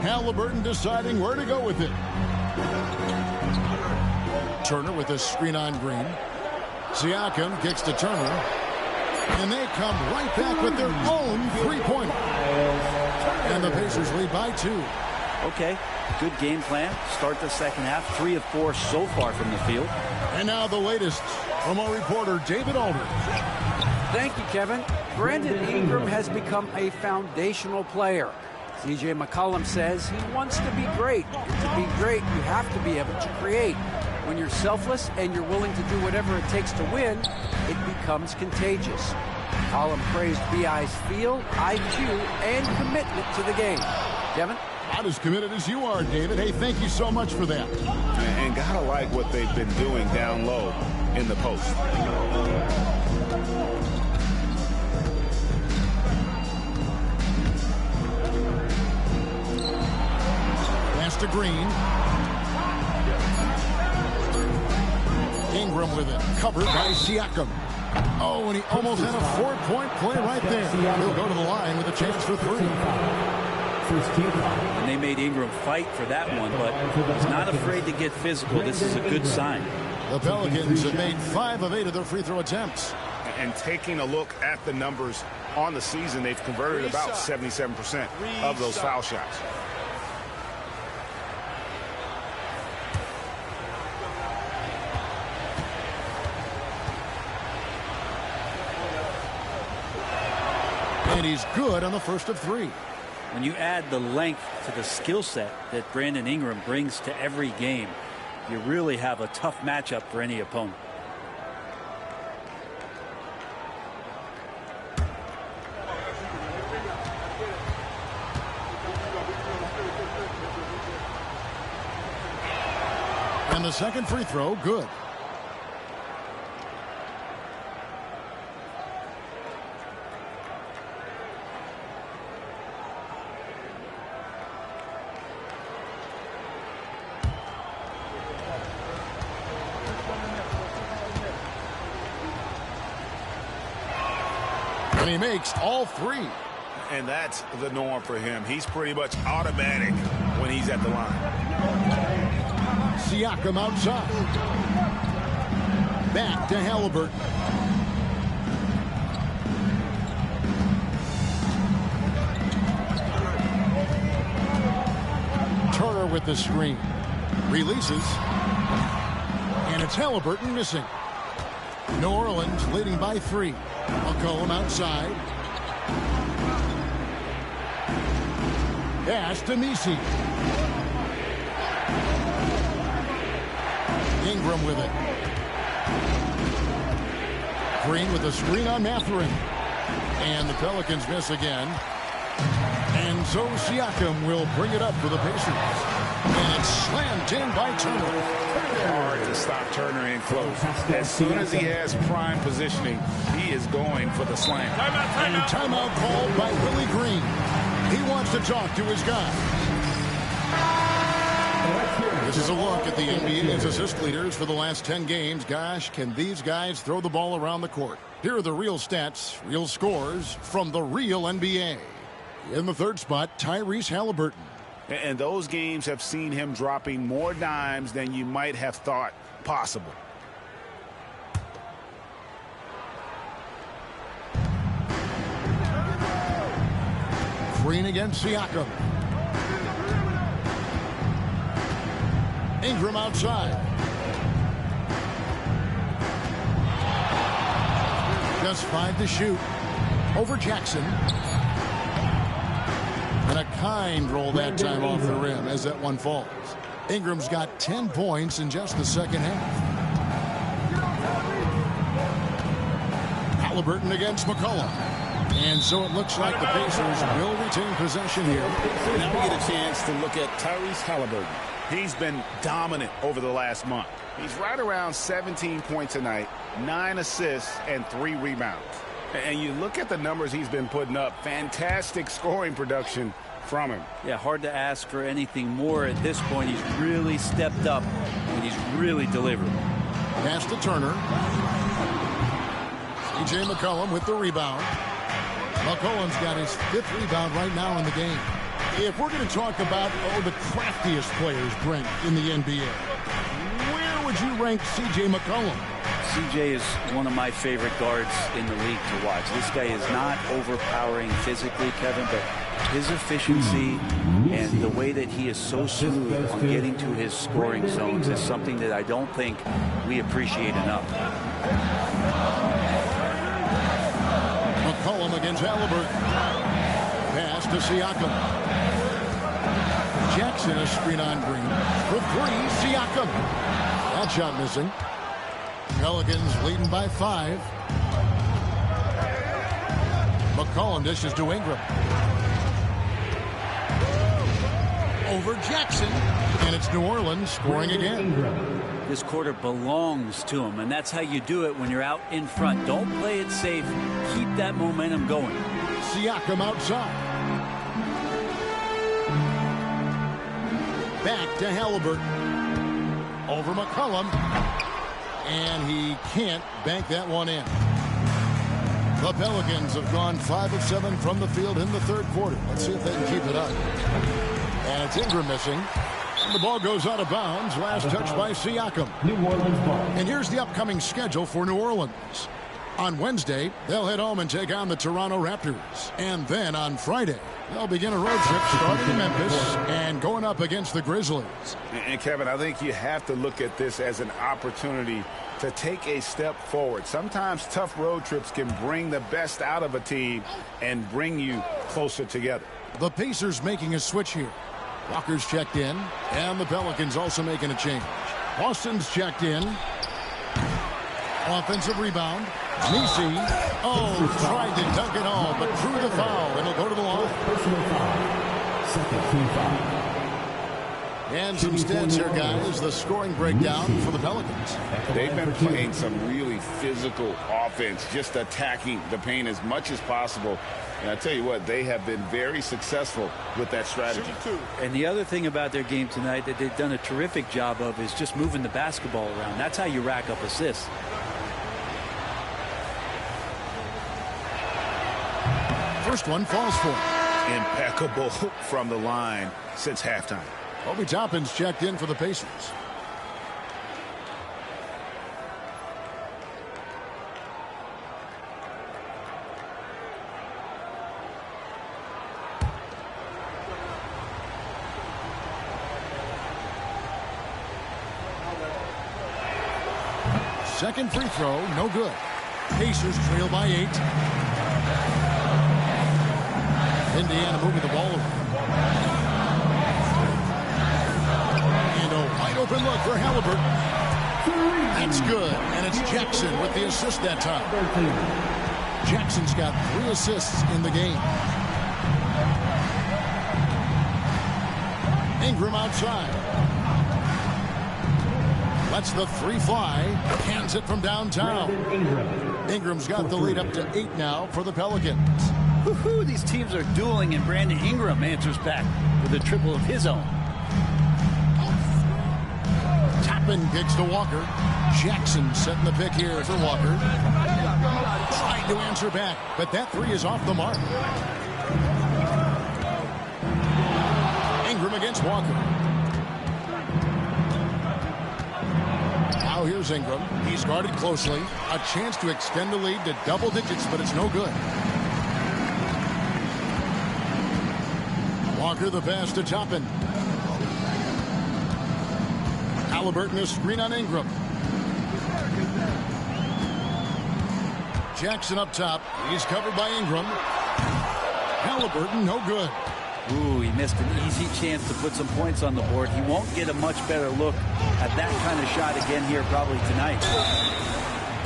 Halliburton deciding where to go with it. Turner with a screen on Green. Siakam kicks to Turner. And they come right back with their own three-pointer. And the Pacers lead by 2. Okay, good game plan. Start the second half. 3 of 4 so far from the field. And now the latest from our reporter, David Aldridge. Thank you, Kevin. Brandon Ingram has become a foundational player. C.J. McCollum says he wants to be great. And to be great, you have to be able to create. When you're selfless and you're willing to do whatever it takes to win, it becomes contagious. McCollum praised B.I.'s feel, IQ, and commitment to the game. Kevin? Not as committed as you are, David. Hey, thank you so much for that. And gotta like what they've been doing down low in the post. Pass to Green. Ingram with it. Covered by Siakam. Oh, and he almost had a 4-point play right there. He'll go to the line with a chance for 3. And they made Ingram fight for that one, but he's not afraid to get physical. This is a good sign. The Pelicans have made 5 of 8 of their free throw attempts. And taking a look at the numbers on the season, they've converted about 77% of those foul shots. And he's good on the first of 3. When you add the length to the skill set that Brandon Ingram brings to every game, you really have a tough matchup for any opponent. And the second free throw, good. And he makes all 3. And that's the norm for him. He's pretty much automatic when he's at the line. Siakam outside. Back to Halliburton. Turner with the screen. Releases. And it's Halliburton missing. New Orleans leading by 3. McCollum outside. Pass to Messi. Ingram with it. Green with a screen on Mathurin. And the Pelicans miss again. And so Siakam will bring it up for the Pacers. And it's slammed in by Turner. Hard to stop Turner in close. As soon as he has prime positioning, he is going for the slam. And timeout called by Willie Green. He wants to talk to his guy. This is a look at the NBA's assist leaders for the last 10 games. Gosh, can these guys throw the ball around the court? Here are the real stats, real scores from the real NBA. In the third spot, Tyrese Halliburton. And those games have seen him dropping more dimes than you might have thought possible. Green against Siakam. Ingram outside. Just 5 to shoot. Over Jackson. And a kind roll that time off the rim as that one falls. Ingram's got 10 points in just the second half. Halliburton against McCollum. And so it looks like the Pacers will retain possession here. Now we get a chance to look at Tyrese Halliburton. He's been dominant over the last month. He's right around 17 points a night, 9 assists, and 3 rebounds. And you look at the numbers he's been putting up, fantastic scoring production from him. Yeah, hard to ask for anything more at this point. He's really stepped up, and he's really delivered. Pass to Turner. C.J. McCollum with the rebound. McCollum's got his 5th rebound right now in the game. If we're going to talk about, the craftiest players, Brent, in the NBA, where would you rank C.J. McCollum? C.J. is one of my favorite guards in the league to watch. This guy is not overpowering physically, Kevin, but his efficiency and the way that he is so smooth on getting to his scoring zones is something that I don't think we appreciate enough. McCollum against Halliburton. Pass to Siakam. Jackson a screen on Green. For 3, Siakam. That shot missing. Pelicans leading by 5. McCollum dishes to Ingram. Over Jackson. And it's New Orleans scoring again. This quarter belongs to him, and that's how you do it when you're out in front. Don't play it safe. Keep that momentum going. Siakam outside. Back to Halliburton. Over McCollum. And he can't bank that one in. The Pelicans have gone 5 of 7 from the field in the third quarter. Let's see if they can keep it up. And it's Ingram missing. And the ball goes out of bounds. Last touch by Siakam. New Orleans ball. And here's the upcoming schedule for New Orleans. On Wednesday, they'll head home and take on the Toronto Raptors. And then on Friday, They'll begin a road trip starting in Memphis and going up against the Grizzlies. And Kevin, I think you have to look at this as an opportunity to take a step forward. Sometimes tough road trips can bring the best out of a team and bring you closer together. The Pacers making a switch here. Walker's checked in, and the Pelicans also making a change. Boston's checked in. Offensive rebound. Messi, tried to dunk it all, but drew the foul. It'll go to the line. Personal foul. Second team foul. And some stats here, guys. The scoring breakdown for the Pelicans. They've been playing some really physical offense, just attacking the paint as much as possible. And I tell you what, they have been very successful with that strategy. And the other thing about their game tonight that they've done a terrific job of is just moving the basketball around. That's how you rack up assists. First one falls for him. Impeccable from the line since halftime. Obi Toppin's checked in for the Pacers. Second free throw, no good. Pacers trail by 8. Indiana moving the ball over. And a wide open look for Halliburton. That's good. And it's Jackson with the assist that time. Jackson's got 3 assists in the game. Ingram outside. Lets the 3 fly. Hands it from downtown. Ingram's got the lead up to 8 now for the Pelicans. Woohoo, these teams are dueling, and Brandon Ingram answers back with a triple of his own. Toppin kicks to Walker. Jackson setting the pick here for Walker. Trying to answer back, but that 3 is off the mark. Ingram against Walker. Now here's Ingram. He's guarded closely. A chance to extend the lead to double digits, but it's no good. Walker the pass to Toppin. Halliburton a screen on Ingram. Jackson up top. He's covered by Ingram. Halliburton no good. Ooh, he missed an easy chance to put some points on the board. He won't get a much better look at that kind of shot again here probably tonight.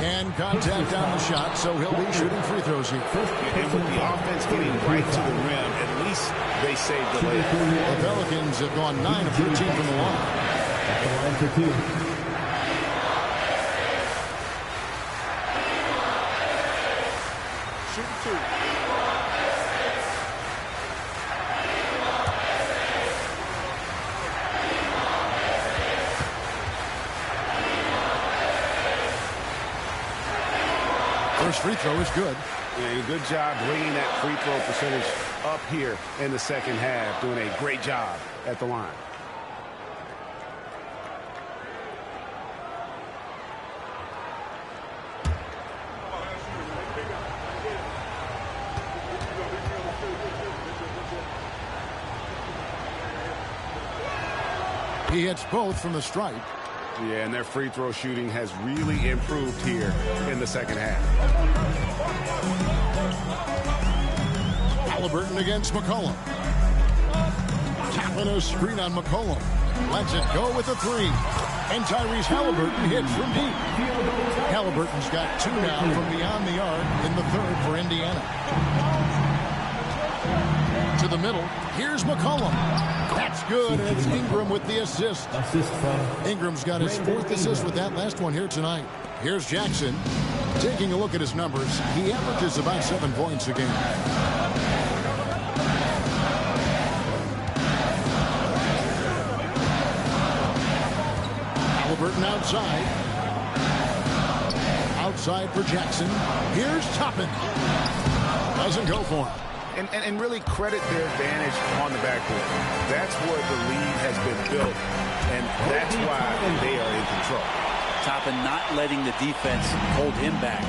And contact on the shot, so he'll be shooting free throws here. And with the offense getting right to the rim, at least they saved the layup. The Pelicans have gone 9 of 13 from the line. At the line for 2. First free throw is good. Yeah, good job bringing that free throw percentage up here in the second half. Doing a great job at the line. He hits both from the stripe. Yeah, and their free throw shooting has really improved here in the second half. Halliburton against McCollum. Tapping a screen on McCollum. Lets it go with a 3. And Tyrese Halliburton hits from deep. Halliburton's got 2 now from beyond the arc in the 3rd for Indiana. To the middle. Here's McCollum. That's good, and it's Ingram with the assist. Ingram's got his 4th assist with that last one here tonight. Here's Jackson. Taking a look at his numbers, he averages about 7 points a game. Halliburton outside. Outside for Jackson. Here's Toppin. Doesn't go for him. And really credit their advantage on the backcourt. That's where the lead has been built, and that's why they are in control. Toppin not letting the defense hold him back.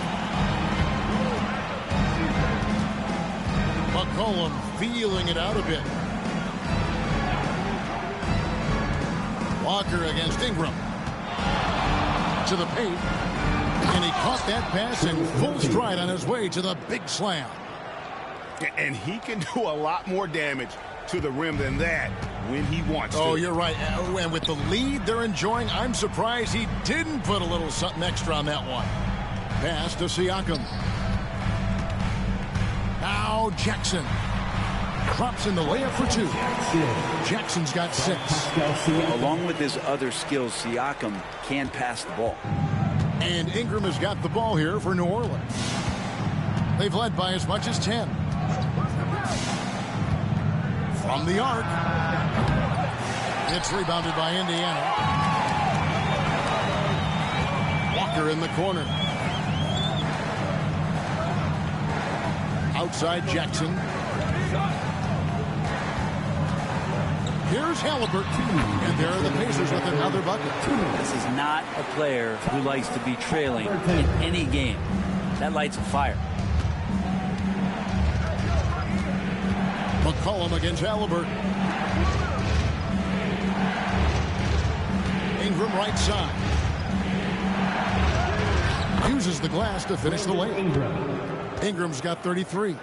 McCollum feeling it out a bit. Walker against Ingram. To the paint. And he caught that pass in full stride on his way to the big slam. And he can do a lot more damage to the rim than that when he wants to. Oh, you're right. And with the lead they're enjoying, I'm surprised he didn't put a little something extra on that one. Pass to Siakam. Now Jackson. Drops in the layup for two. Jackson's got 6. Along with his other skills, Siakam can pass the ball. And Ingram has got the ball here for New Orleans. They've led by as much as 10. From the arc. It's rebounded by Indiana. Walker in the corner. Outside Jackson. Here's Halliburton. And there are the Pacers with another bucket. This is not a player who likes to be trailing in any game. That lights a fire. McCollum against Halliburton. Ingram right side. Uses the glass to finish the layup. Ingram's got 33.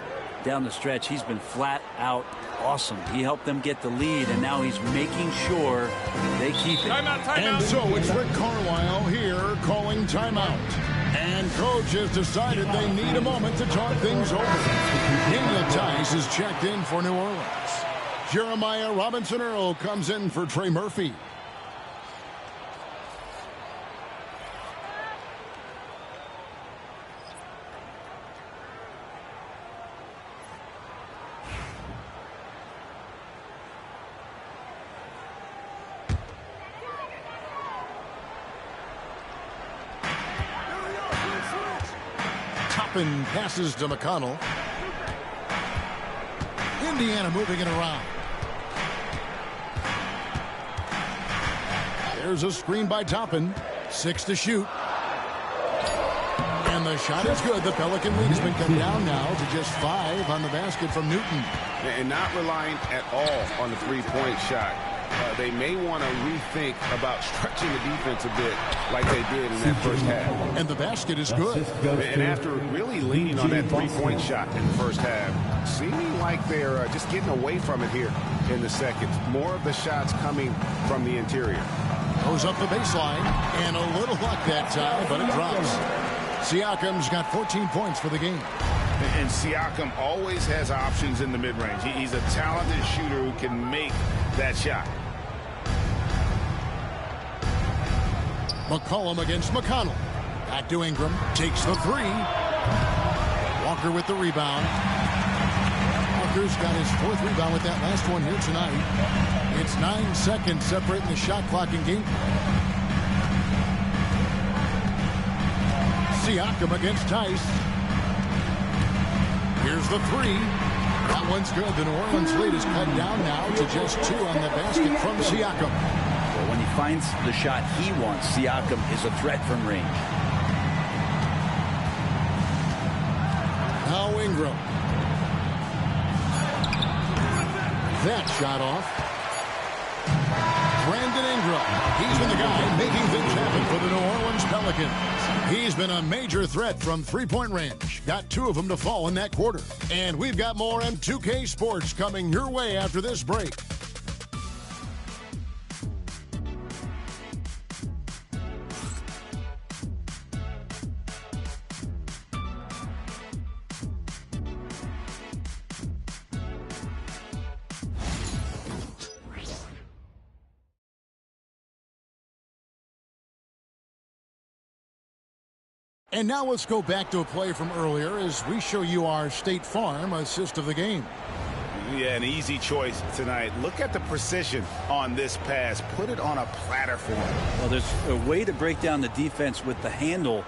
Down the stretch, he's been flat out awesome. He helped them get the lead, and now he's making sure they keep it. And so it's Rick Carlisle here calling timeout. And coach has decided they need a moment to talk things over. Daniel Tice is checked in for New Orleans. Jeremiah Robinson-Earl comes in for Trey Murphy. Passes to McConnell. Indiana moving it around. There's a screen by Toppin. 6 to shoot. And the shot is good. The Pelican lead has been cut down now to just 5 on the basket from Newton. And not relying at all on the three-point shot. They may want to rethink about stretching the defense a bit like they did in that first half. And the basket is good. And after really leaning on that three-point shot in the first half, seeming like they're just getting away from it here in the second. More of the shots coming from the interior. Goes up the baseline, and a little luck that time, but it drops. Siakam's got 14 points for the game. And Siakam always has options in the mid-range. He's a talented shooter who can make that shot. McCollum against McConnell. Back to Ingram. Takes the 3. Walker with the rebound. Walker's got his 4th rebound with that last one here tonight. It's 9 seconds separating the shot clock and game. Siakam against Tice. Here's the 3. That one's good. The New Orleans lead is cut down now to just 2 on the basket from Siakam. Well, when he finds the shot he wants, Siakam is a threat from range. Now Ingram. That shot off. Brandon Ingram. He's been the guy making things happen for the New Orleans Pelicans. He's been a major threat from three-point range. Got 2 of them to fall in that quarter. And we've got more M2K Sports coming your way after this break. And now let's go back to a play from earlier as we show you our State Farm assist of the game. Yeah, an easy choice tonight. Look at the precision on this pass. Put it on a platter for him. Well, there's a way to break down the defense with the handle,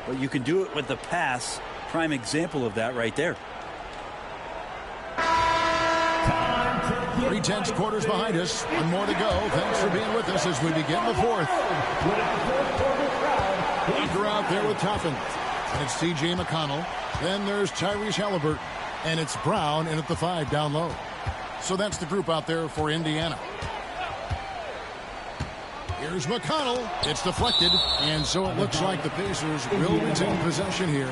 but you can do it with the pass. Prime example of that right there. 3/10 quarters behind us. One more to go. Thanks for being with us as we begin the 4th. Walker out there with Toppin. And it's C.J. McConnell. Then there's Tyrese Halliburton. And it's Brown in at the 5 down low. So that's the group out there for Indiana. Here's McConnell. It's deflected. And so it looks like the Pacers will retain possession here.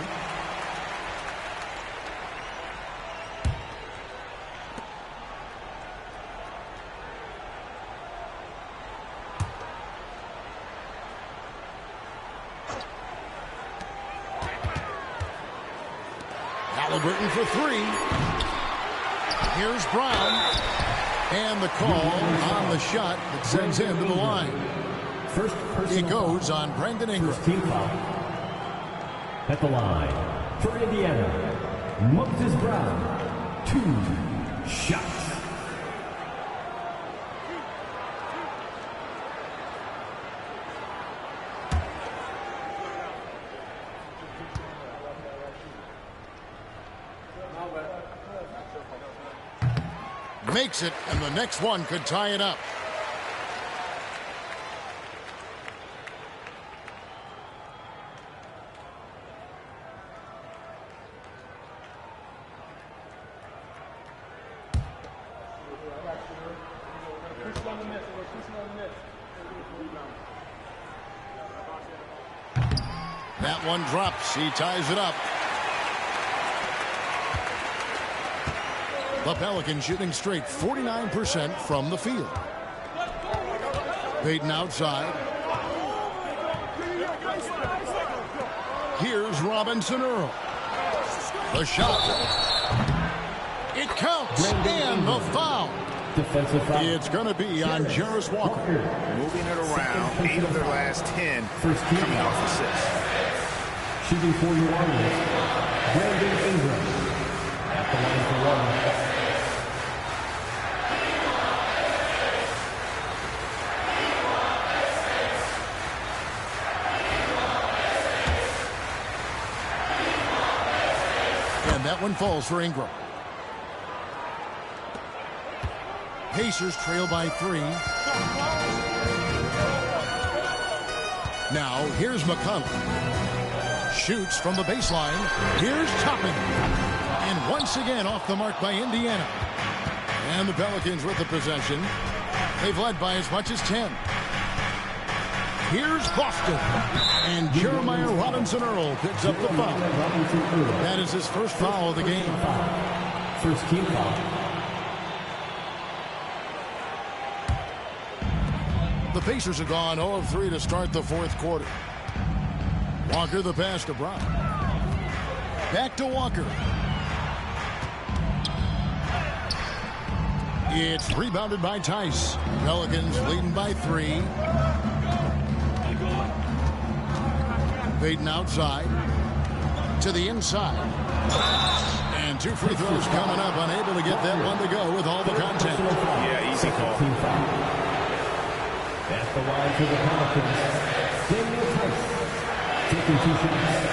Halliburton for 3. Here's Brown. And the call on the shot that sends him to the line. It goes on Brandon Ingram. Team foul. At the line for Indiana, Moses Brown. 2 shots. Makes it, and the next one could tie it up. That one drops. He ties it up. The Pelicans shooting straight 49% from the field. Payton outside. Here's Robinson Earl. The shot. It counts. And the foul. Defensive foul. It's going to be on Jarris Walker. Moving it around. 8 of their last 10 coming off assists. Shooting for New Orleans, Brandon Ingram. At the line for 1. That one falls for Ingram. Pacers trail by 3. Now, here's McConnell. Shoots from the baseline. Here's Topping. And once again off the mark by Indiana. And the Pelicans with the possession. They've led by as much as 10. Here's Boston. And Jeremiah Robinson-Earl picks up the foul. That is his first foul of the game. First team foul. The Pacers have gone 0 of 3 to start the fourth quarter. Walker the pass to Brown. Back to Walker. It's rebounded by Tice. Pelicans leading by 3. Payton outside to the inside. And 2 free throws coming up. Unable to get that one to go with all the contact. Yeah, easy call. At the line for the Pelicans, Daniel Tice. Taking 2 shots.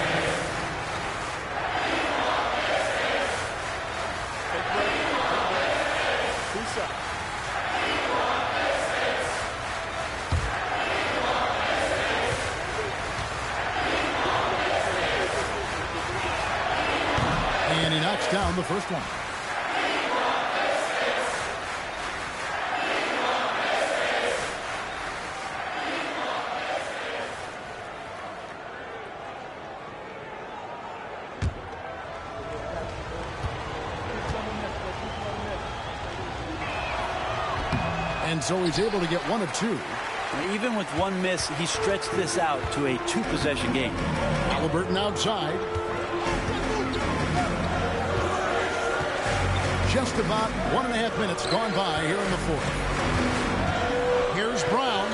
And he knocks down the first one. And so he's able to get 1 of 2. Even with 1 miss, he stretched this out to a 2-possession game. Halliburton outside. Just about 1.5 minutes gone by here in the fourth. Here's Brown.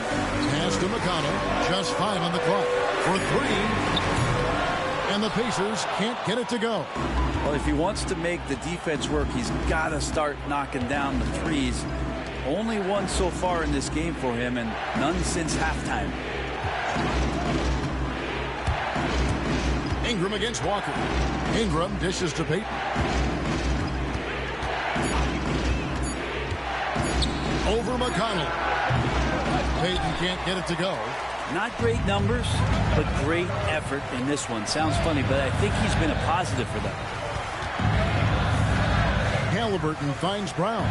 Pass to McConnell. Just 5 on the clock. For 3. And the Pacers can't get it to go. Well, if he wants to make the defense work, he's got to start knocking down the threes. Only 1 so far in this game for him, and none since halftime. Ingram against Walker. Ingram dishes to Payton. Over McConnell. Payton can't get it to go. Not great numbers, but great effort in this one. Sounds funny, but I think he's been a positive for them. Halliburton finds Brown.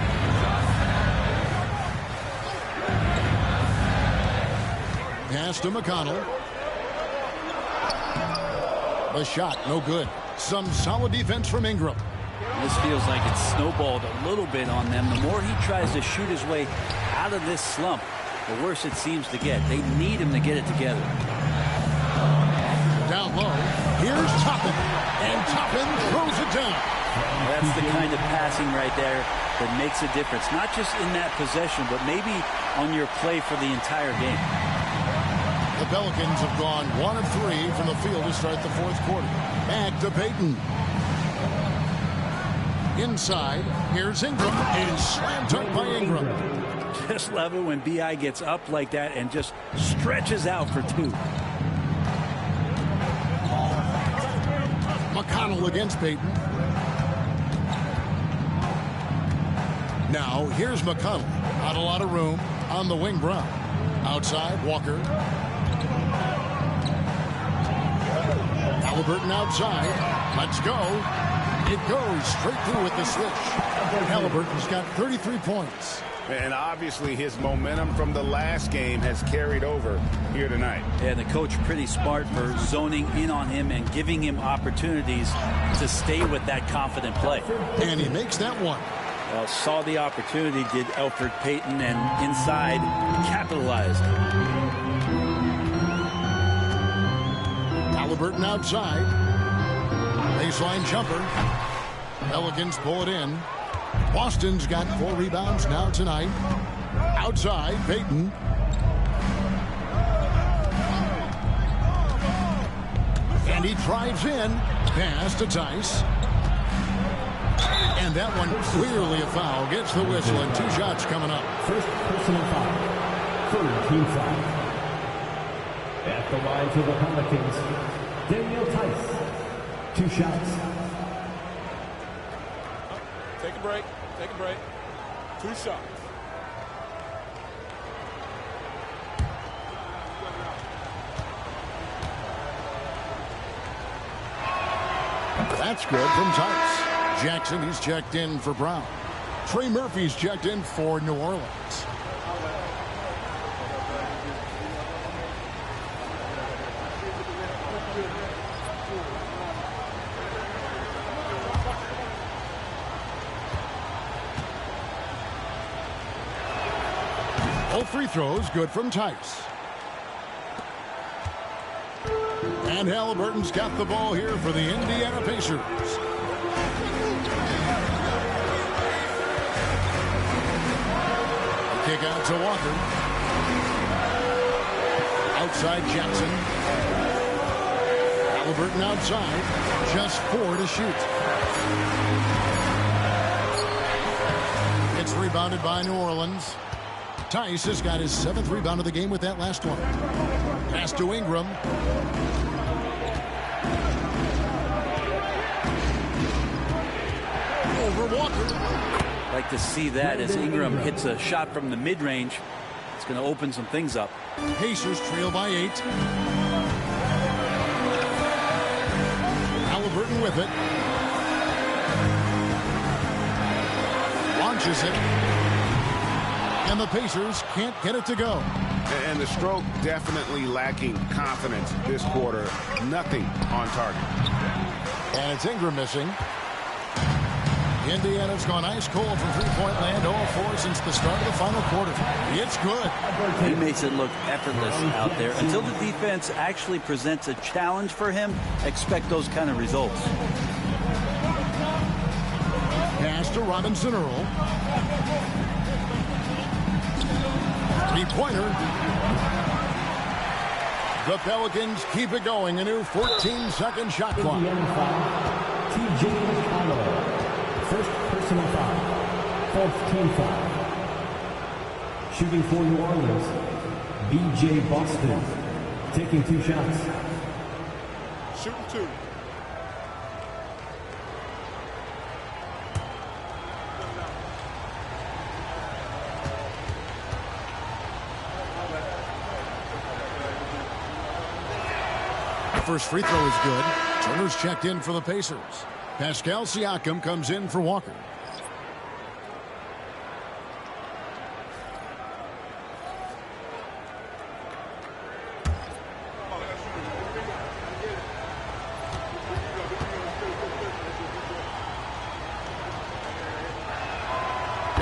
Pass to McConnell. The shot, no good. Some solid defense from Ingram. This feels like it's snowballed a little bit on them. The more he tries to shoot his way out of this slump, the worse it seems to get. They need him to get it together. Down low. Here's Toppin. And Toppin throws it down. That's the kind of passing right there that makes a difference. Not just in that possession, but maybe on your play for the entire game. The Pelicans have gone 1 of 3 from the field to start the fourth quarter. Back to Payton. Inside, here's Ingram. And slam dunk by Ingram. Just love it when B.I. gets up like that and just stretches out for 2. McConnell against Payton. Now, here's McConnell. Not a lot of room on the wing. Brown. Outside, Walker. Halliburton outside. Let's go. It goes straight through with the switch. Halliburton's got 33 points. And obviously his momentum from the last game has carried over here tonight. And the coach pretty smart for zoning in on him and giving him opportunities to stay with that confident play. And he makes that one. Well, saw the opportunity, did Elfrid Payton, and inside capitalized. Halliburton outside. Baseline jumper. Pelicans pull it in. Boston's got 4 rebounds now tonight. Outside, Payton. And he drives in. Pass to Tice. And that one clearly a foul. Gets the whistle and 2 shots coming up. First personal foul. Third team foul. At the line for the Pelicans, Daniel Tice. 2 shots. Take a break. Take a break. 2 shots. That's good from Tice. Jackson, he's checked in for Brown. Trey Murphy's checked in for New Orleans. All free throws good from Tice. And Halliburton's got the ball here for the Indiana Pacers. Kick out to Walker. Outside Jackson. Halliburton outside. Just 4 to shoot. It's rebounded by New Orleans. Tice has got his 7th rebound of the game with that last one. Pass to Ingram. Over Walker. Like to see that as Ingram hits a shot from the mid-range. It's going to open some things up. Pacers trail by 8. Halliburton with it. Launches it. And the Pacers can't get it to go. And the stroke definitely lacking confidence this quarter. Nothing on target. And it's Ingram missing. Indiana's gone ice cold from three-point land, 0-4 since the start of the final quarter. It's good. He makes it look effortless out there. Until the defense actually presents a challenge for him, expect those kind of results. Pass to Robinson Earl. Three-pointer. The Pelicans keep it going. A new 14-second shot clock. T.J. McConnell. First personal foul. 4th team foul. Shooting for New Orleans, B.J. Boston. Taking 2 shots. Shooting 2. First free throw is good. Turner's checked in for the Pacers. Pascal Siakam comes in for Walker.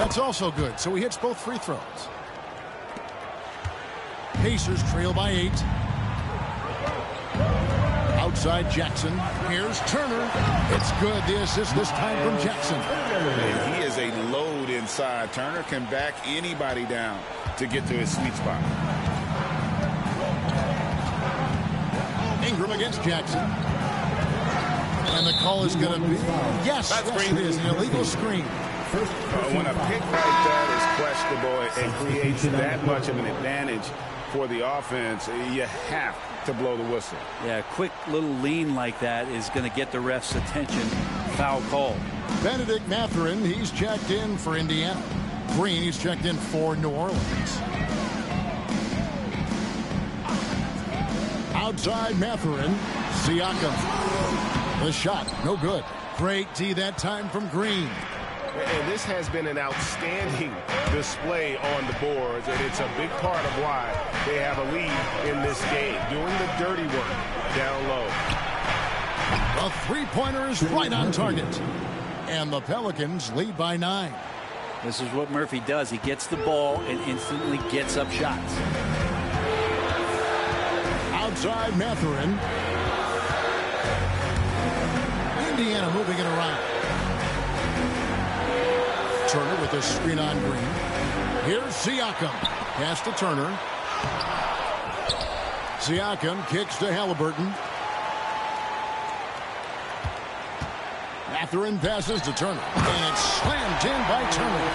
That's also good, so he hits both free throws. Pacers trail by 8. Outside Jackson. Here's Turner. It's good. The assist this time from Jackson. And he is a load inside. Turner can back anybody down to get to his sweet spot. Ingram against Jackson. And the call is going to be, yes, it is an illegal screen. When a pick like that is questionable and creates that much of an advantage for the offense, you have to blow the whistle. Yeah, a quick little lean like that is going to get the ref's attention. Foul call. Benedict Mathurin, he's checked in for Indiana. Green, he's checked in for New Orleans. Outside Mathurin, Siakam. The shot, no good. Great D that time from Green. And this has been an outstanding display on the boards, and it's a big part of why they have a lead in this game, doing the dirty work down low. The three-pointer is right on target. And the Pelicans lead by 9. This is what Murphy does. He gets the ball and instantly gets up shots. Outside Mathurin. Indiana moving it around. Turner with a screen on Green. Here's Siakam. Pass to Turner. Siakam kicks to Halliburton. Mathurin passes to Turner. And it's slammed in by Turner.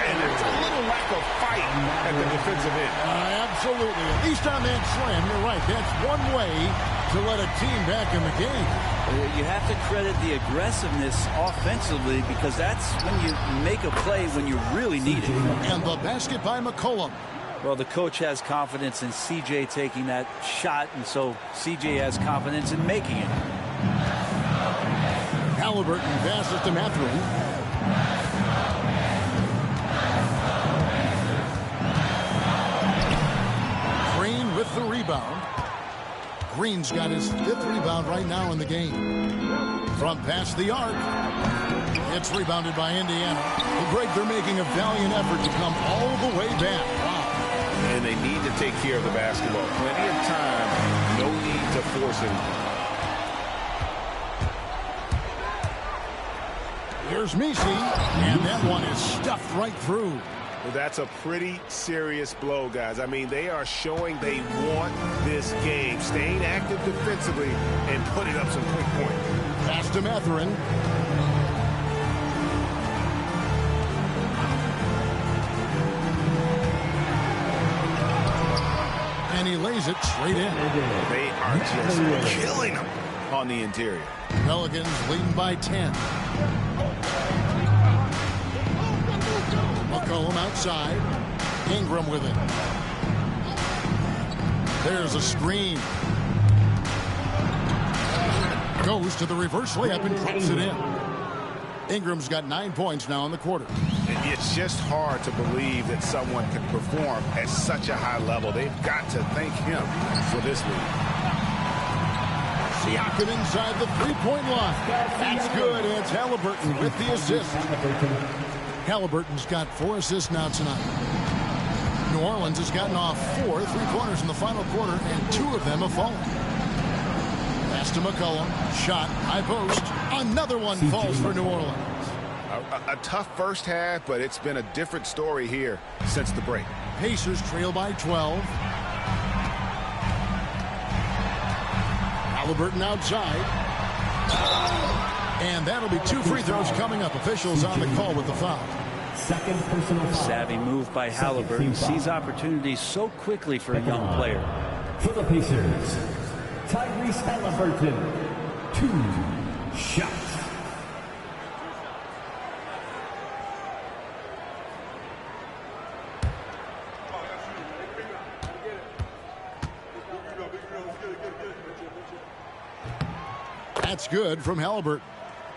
And there's a little lack of fight at the defensive end. Absolutely. At least on that slam, you're right. That's one way to let a team back in the game. You have to credit the aggressiveness offensively because that's when you make a play when you really need it. And the basket by McCollum. Well, the coach has confidence in CJ taking that shot, and so CJ has confidence in making it. Halliburton passes to Mathurin. Green with the rebound. Green's got his 5th rebound right now in the game. From past the arc. It's rebounded by Indiana. Well, Greg, they're making a valiant effort to come all the way back. Wow. And they need to take care of the basketball. Plenty of time. No need to force it. Here's Misi. And that one is stuffed right through. Well, that's a pretty serious blow, guys. I mean, they are showing they want this game, staying active defensively and putting up some quick points. Pass to Mathurin. And he lays it straight in. They are just killing them on the interior. Pelicans leading by 10. McCollum outside. Ingram with it. There's a screen. Goes to the reverse layup and drops it in. Ingram's got 9 points now in the quarter. It's just hard to believe that someone can perform at such a high level. They've got to thank him for this lead. Siakam inside the three-point line. That's good. And it's Halliburton with the assist. Halliburton's got 4 assists now tonight. New Orleans has gotten off 4 3-pointers in the final quarter, and 2 of them have fallen. Pass to McCollum. Shot. High post. Another one falls for New Orleans. A tough first half, but it's been a different story here since the break. Pacers trail by 12. Halliburton outside. And that'll be 2 free throws coming up. Officials on the call with the foul. Second personal foul. Savvy move by Halliburton. Sees opportunities so quickly for a young player. For the Pacers, Tyrese Halliburton, 2 shots. That's good from Halliburton.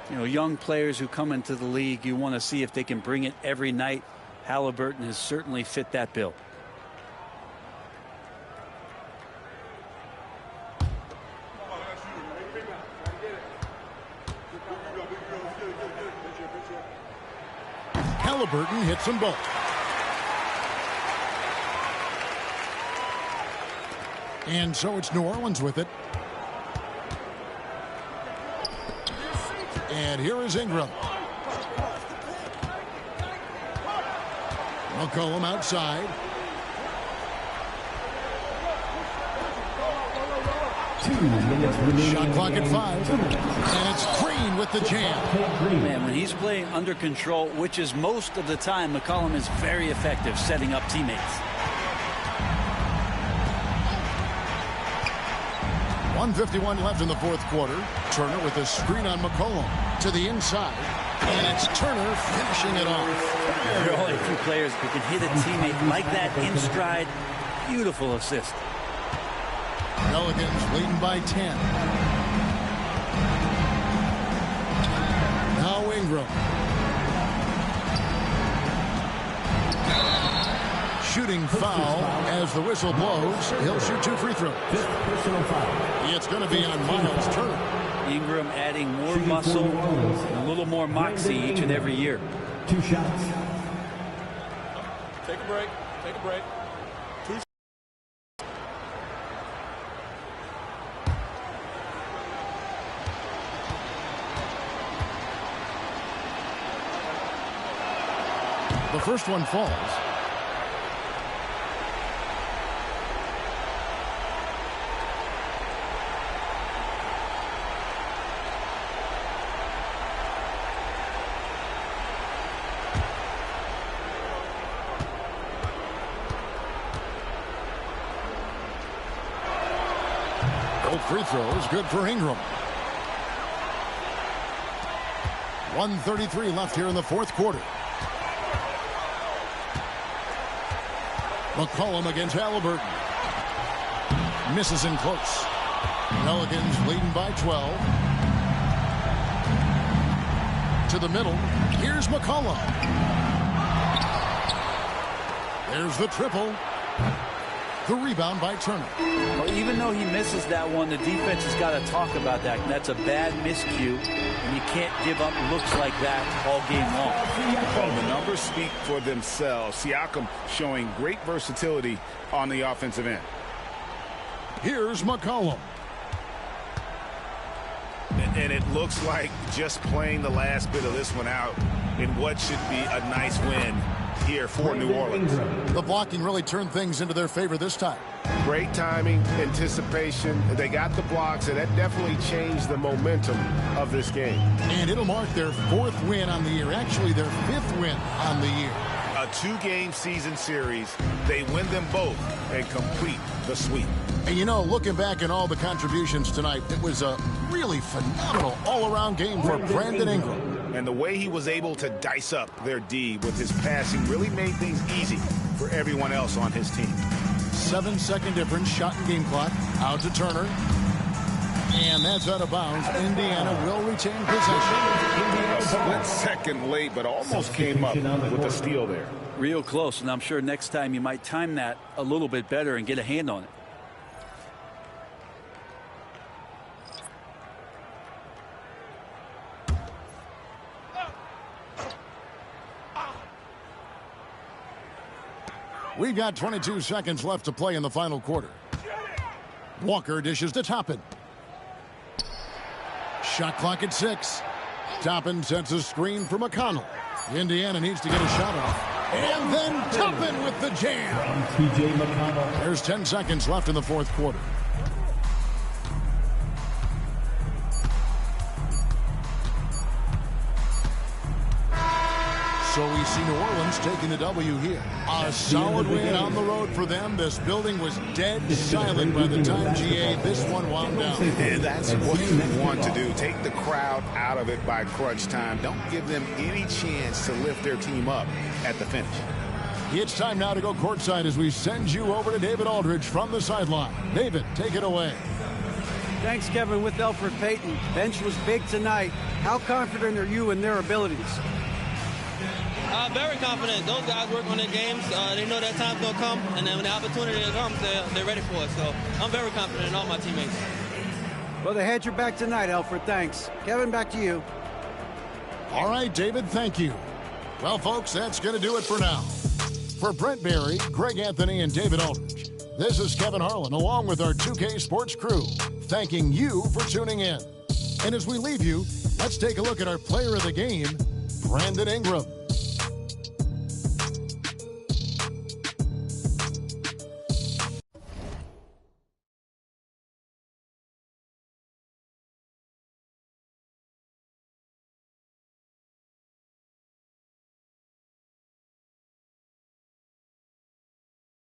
You know, young players who come into the league, you want to see if they can bring it every night. Halliburton has certainly fit that bill. Halliburton hits them both. And so it's New Orleans with it. And here is Ingram. McCollum outside. 2 minutes remaining. Shot clock at 5. And it's Green with the jam. Man, when he's playing under control, which is most of the time, McCollum is very effective setting up teammates. 1:51 left in the fourth quarter. Turner with a screen on McCollum to the inside. And it's Turner finishing it off. There are only a few players who can hit a teammate like that in stride. Beautiful assist. Pelicans leading by 10. Now Ingram. Shooting foul as the whistle blows. He'll shoot 2 free throws. Personal foul. It's going to be on Miles Turner. Ingram adding more muscle, a little more moxie each and every year. 2 shots. Take a break. Take a break. The first one falls. Both free throws good for Ingram. 1:33 left here in the fourth quarter. McCollum against Halliburton. Misses in close. Pelicans leading by 12. To the middle. Here's McCollum. There's the triple. The rebound by Turner. Well, even though he misses that one, the defense has got to talk about that. That's a bad miscue, and you can't give up looks like that all game long. Well, the numbers speak for themselves. Siakam showing great versatility on the offensive end. Here's McCollum. And it looks like just playing the last bit of this one out in what should be a nice win here for New Orleans. The blocking really turned things into their favor this time. Great timing, anticipation. They got the blocks, and that definitely changed the momentum of this game. And it'll mark their 4th win on the year. Actually, their 5th win on the year. A 2-game season series. They win them both and complete the sweep. And you know, looking back at all the contributions tonight, it was a really phenomenal all-around game for Brandon Ingram. And the way he was able to dice up their D with his passing really made things easy for everyone else on his team. 7-second difference, shot and game clock, out to Turner. And that's out of bounds. Indiana will retain possession. A split second late, but almost came up with a steal there. Real close, and I'm sure next time you might time that a little bit better and get a hand on it. We've got 22 seconds left to play in the final quarter. Walker dishes to Toppin. Shot clock at 6. Toppin sets a screen for McConnell. Indiana needs to get a shot off. And then Toppin with the jam. T.J. McConnell. There's 10 seconds left in the fourth quarter. So we see New Orleans taking the W here. A solid win on the road for them. This building was dead silent by the time GA this one wound down. And that's what you want to do. Take the crowd out of it by crunch time. Don't give them any chance to lift their team up at the finish. It's time now to go courtside as we send you over to David Aldridge from the sideline. David, take it away. Thanks, Kevin. With Elfrid Payton, bench was big tonight. How confident are you in their abilities? Very confident. Those guys work on their games. They know that time's going to come, and then when the opportunity comes, they're ready for it. So I'm very confident in all my teammates. Well, they had your back tonight, Elfrid. Thanks. Kevin, back to you. All right, David, thank you. Well, folks, that's going to do it for now. For Brent Barry, Greg Anthony, and David Aldridge, this is Kevin Harlan, along with our 2K Sports crew, thanking you for tuning in. And as we leave you, let's take a look at our player of the game, Brandon Ingram.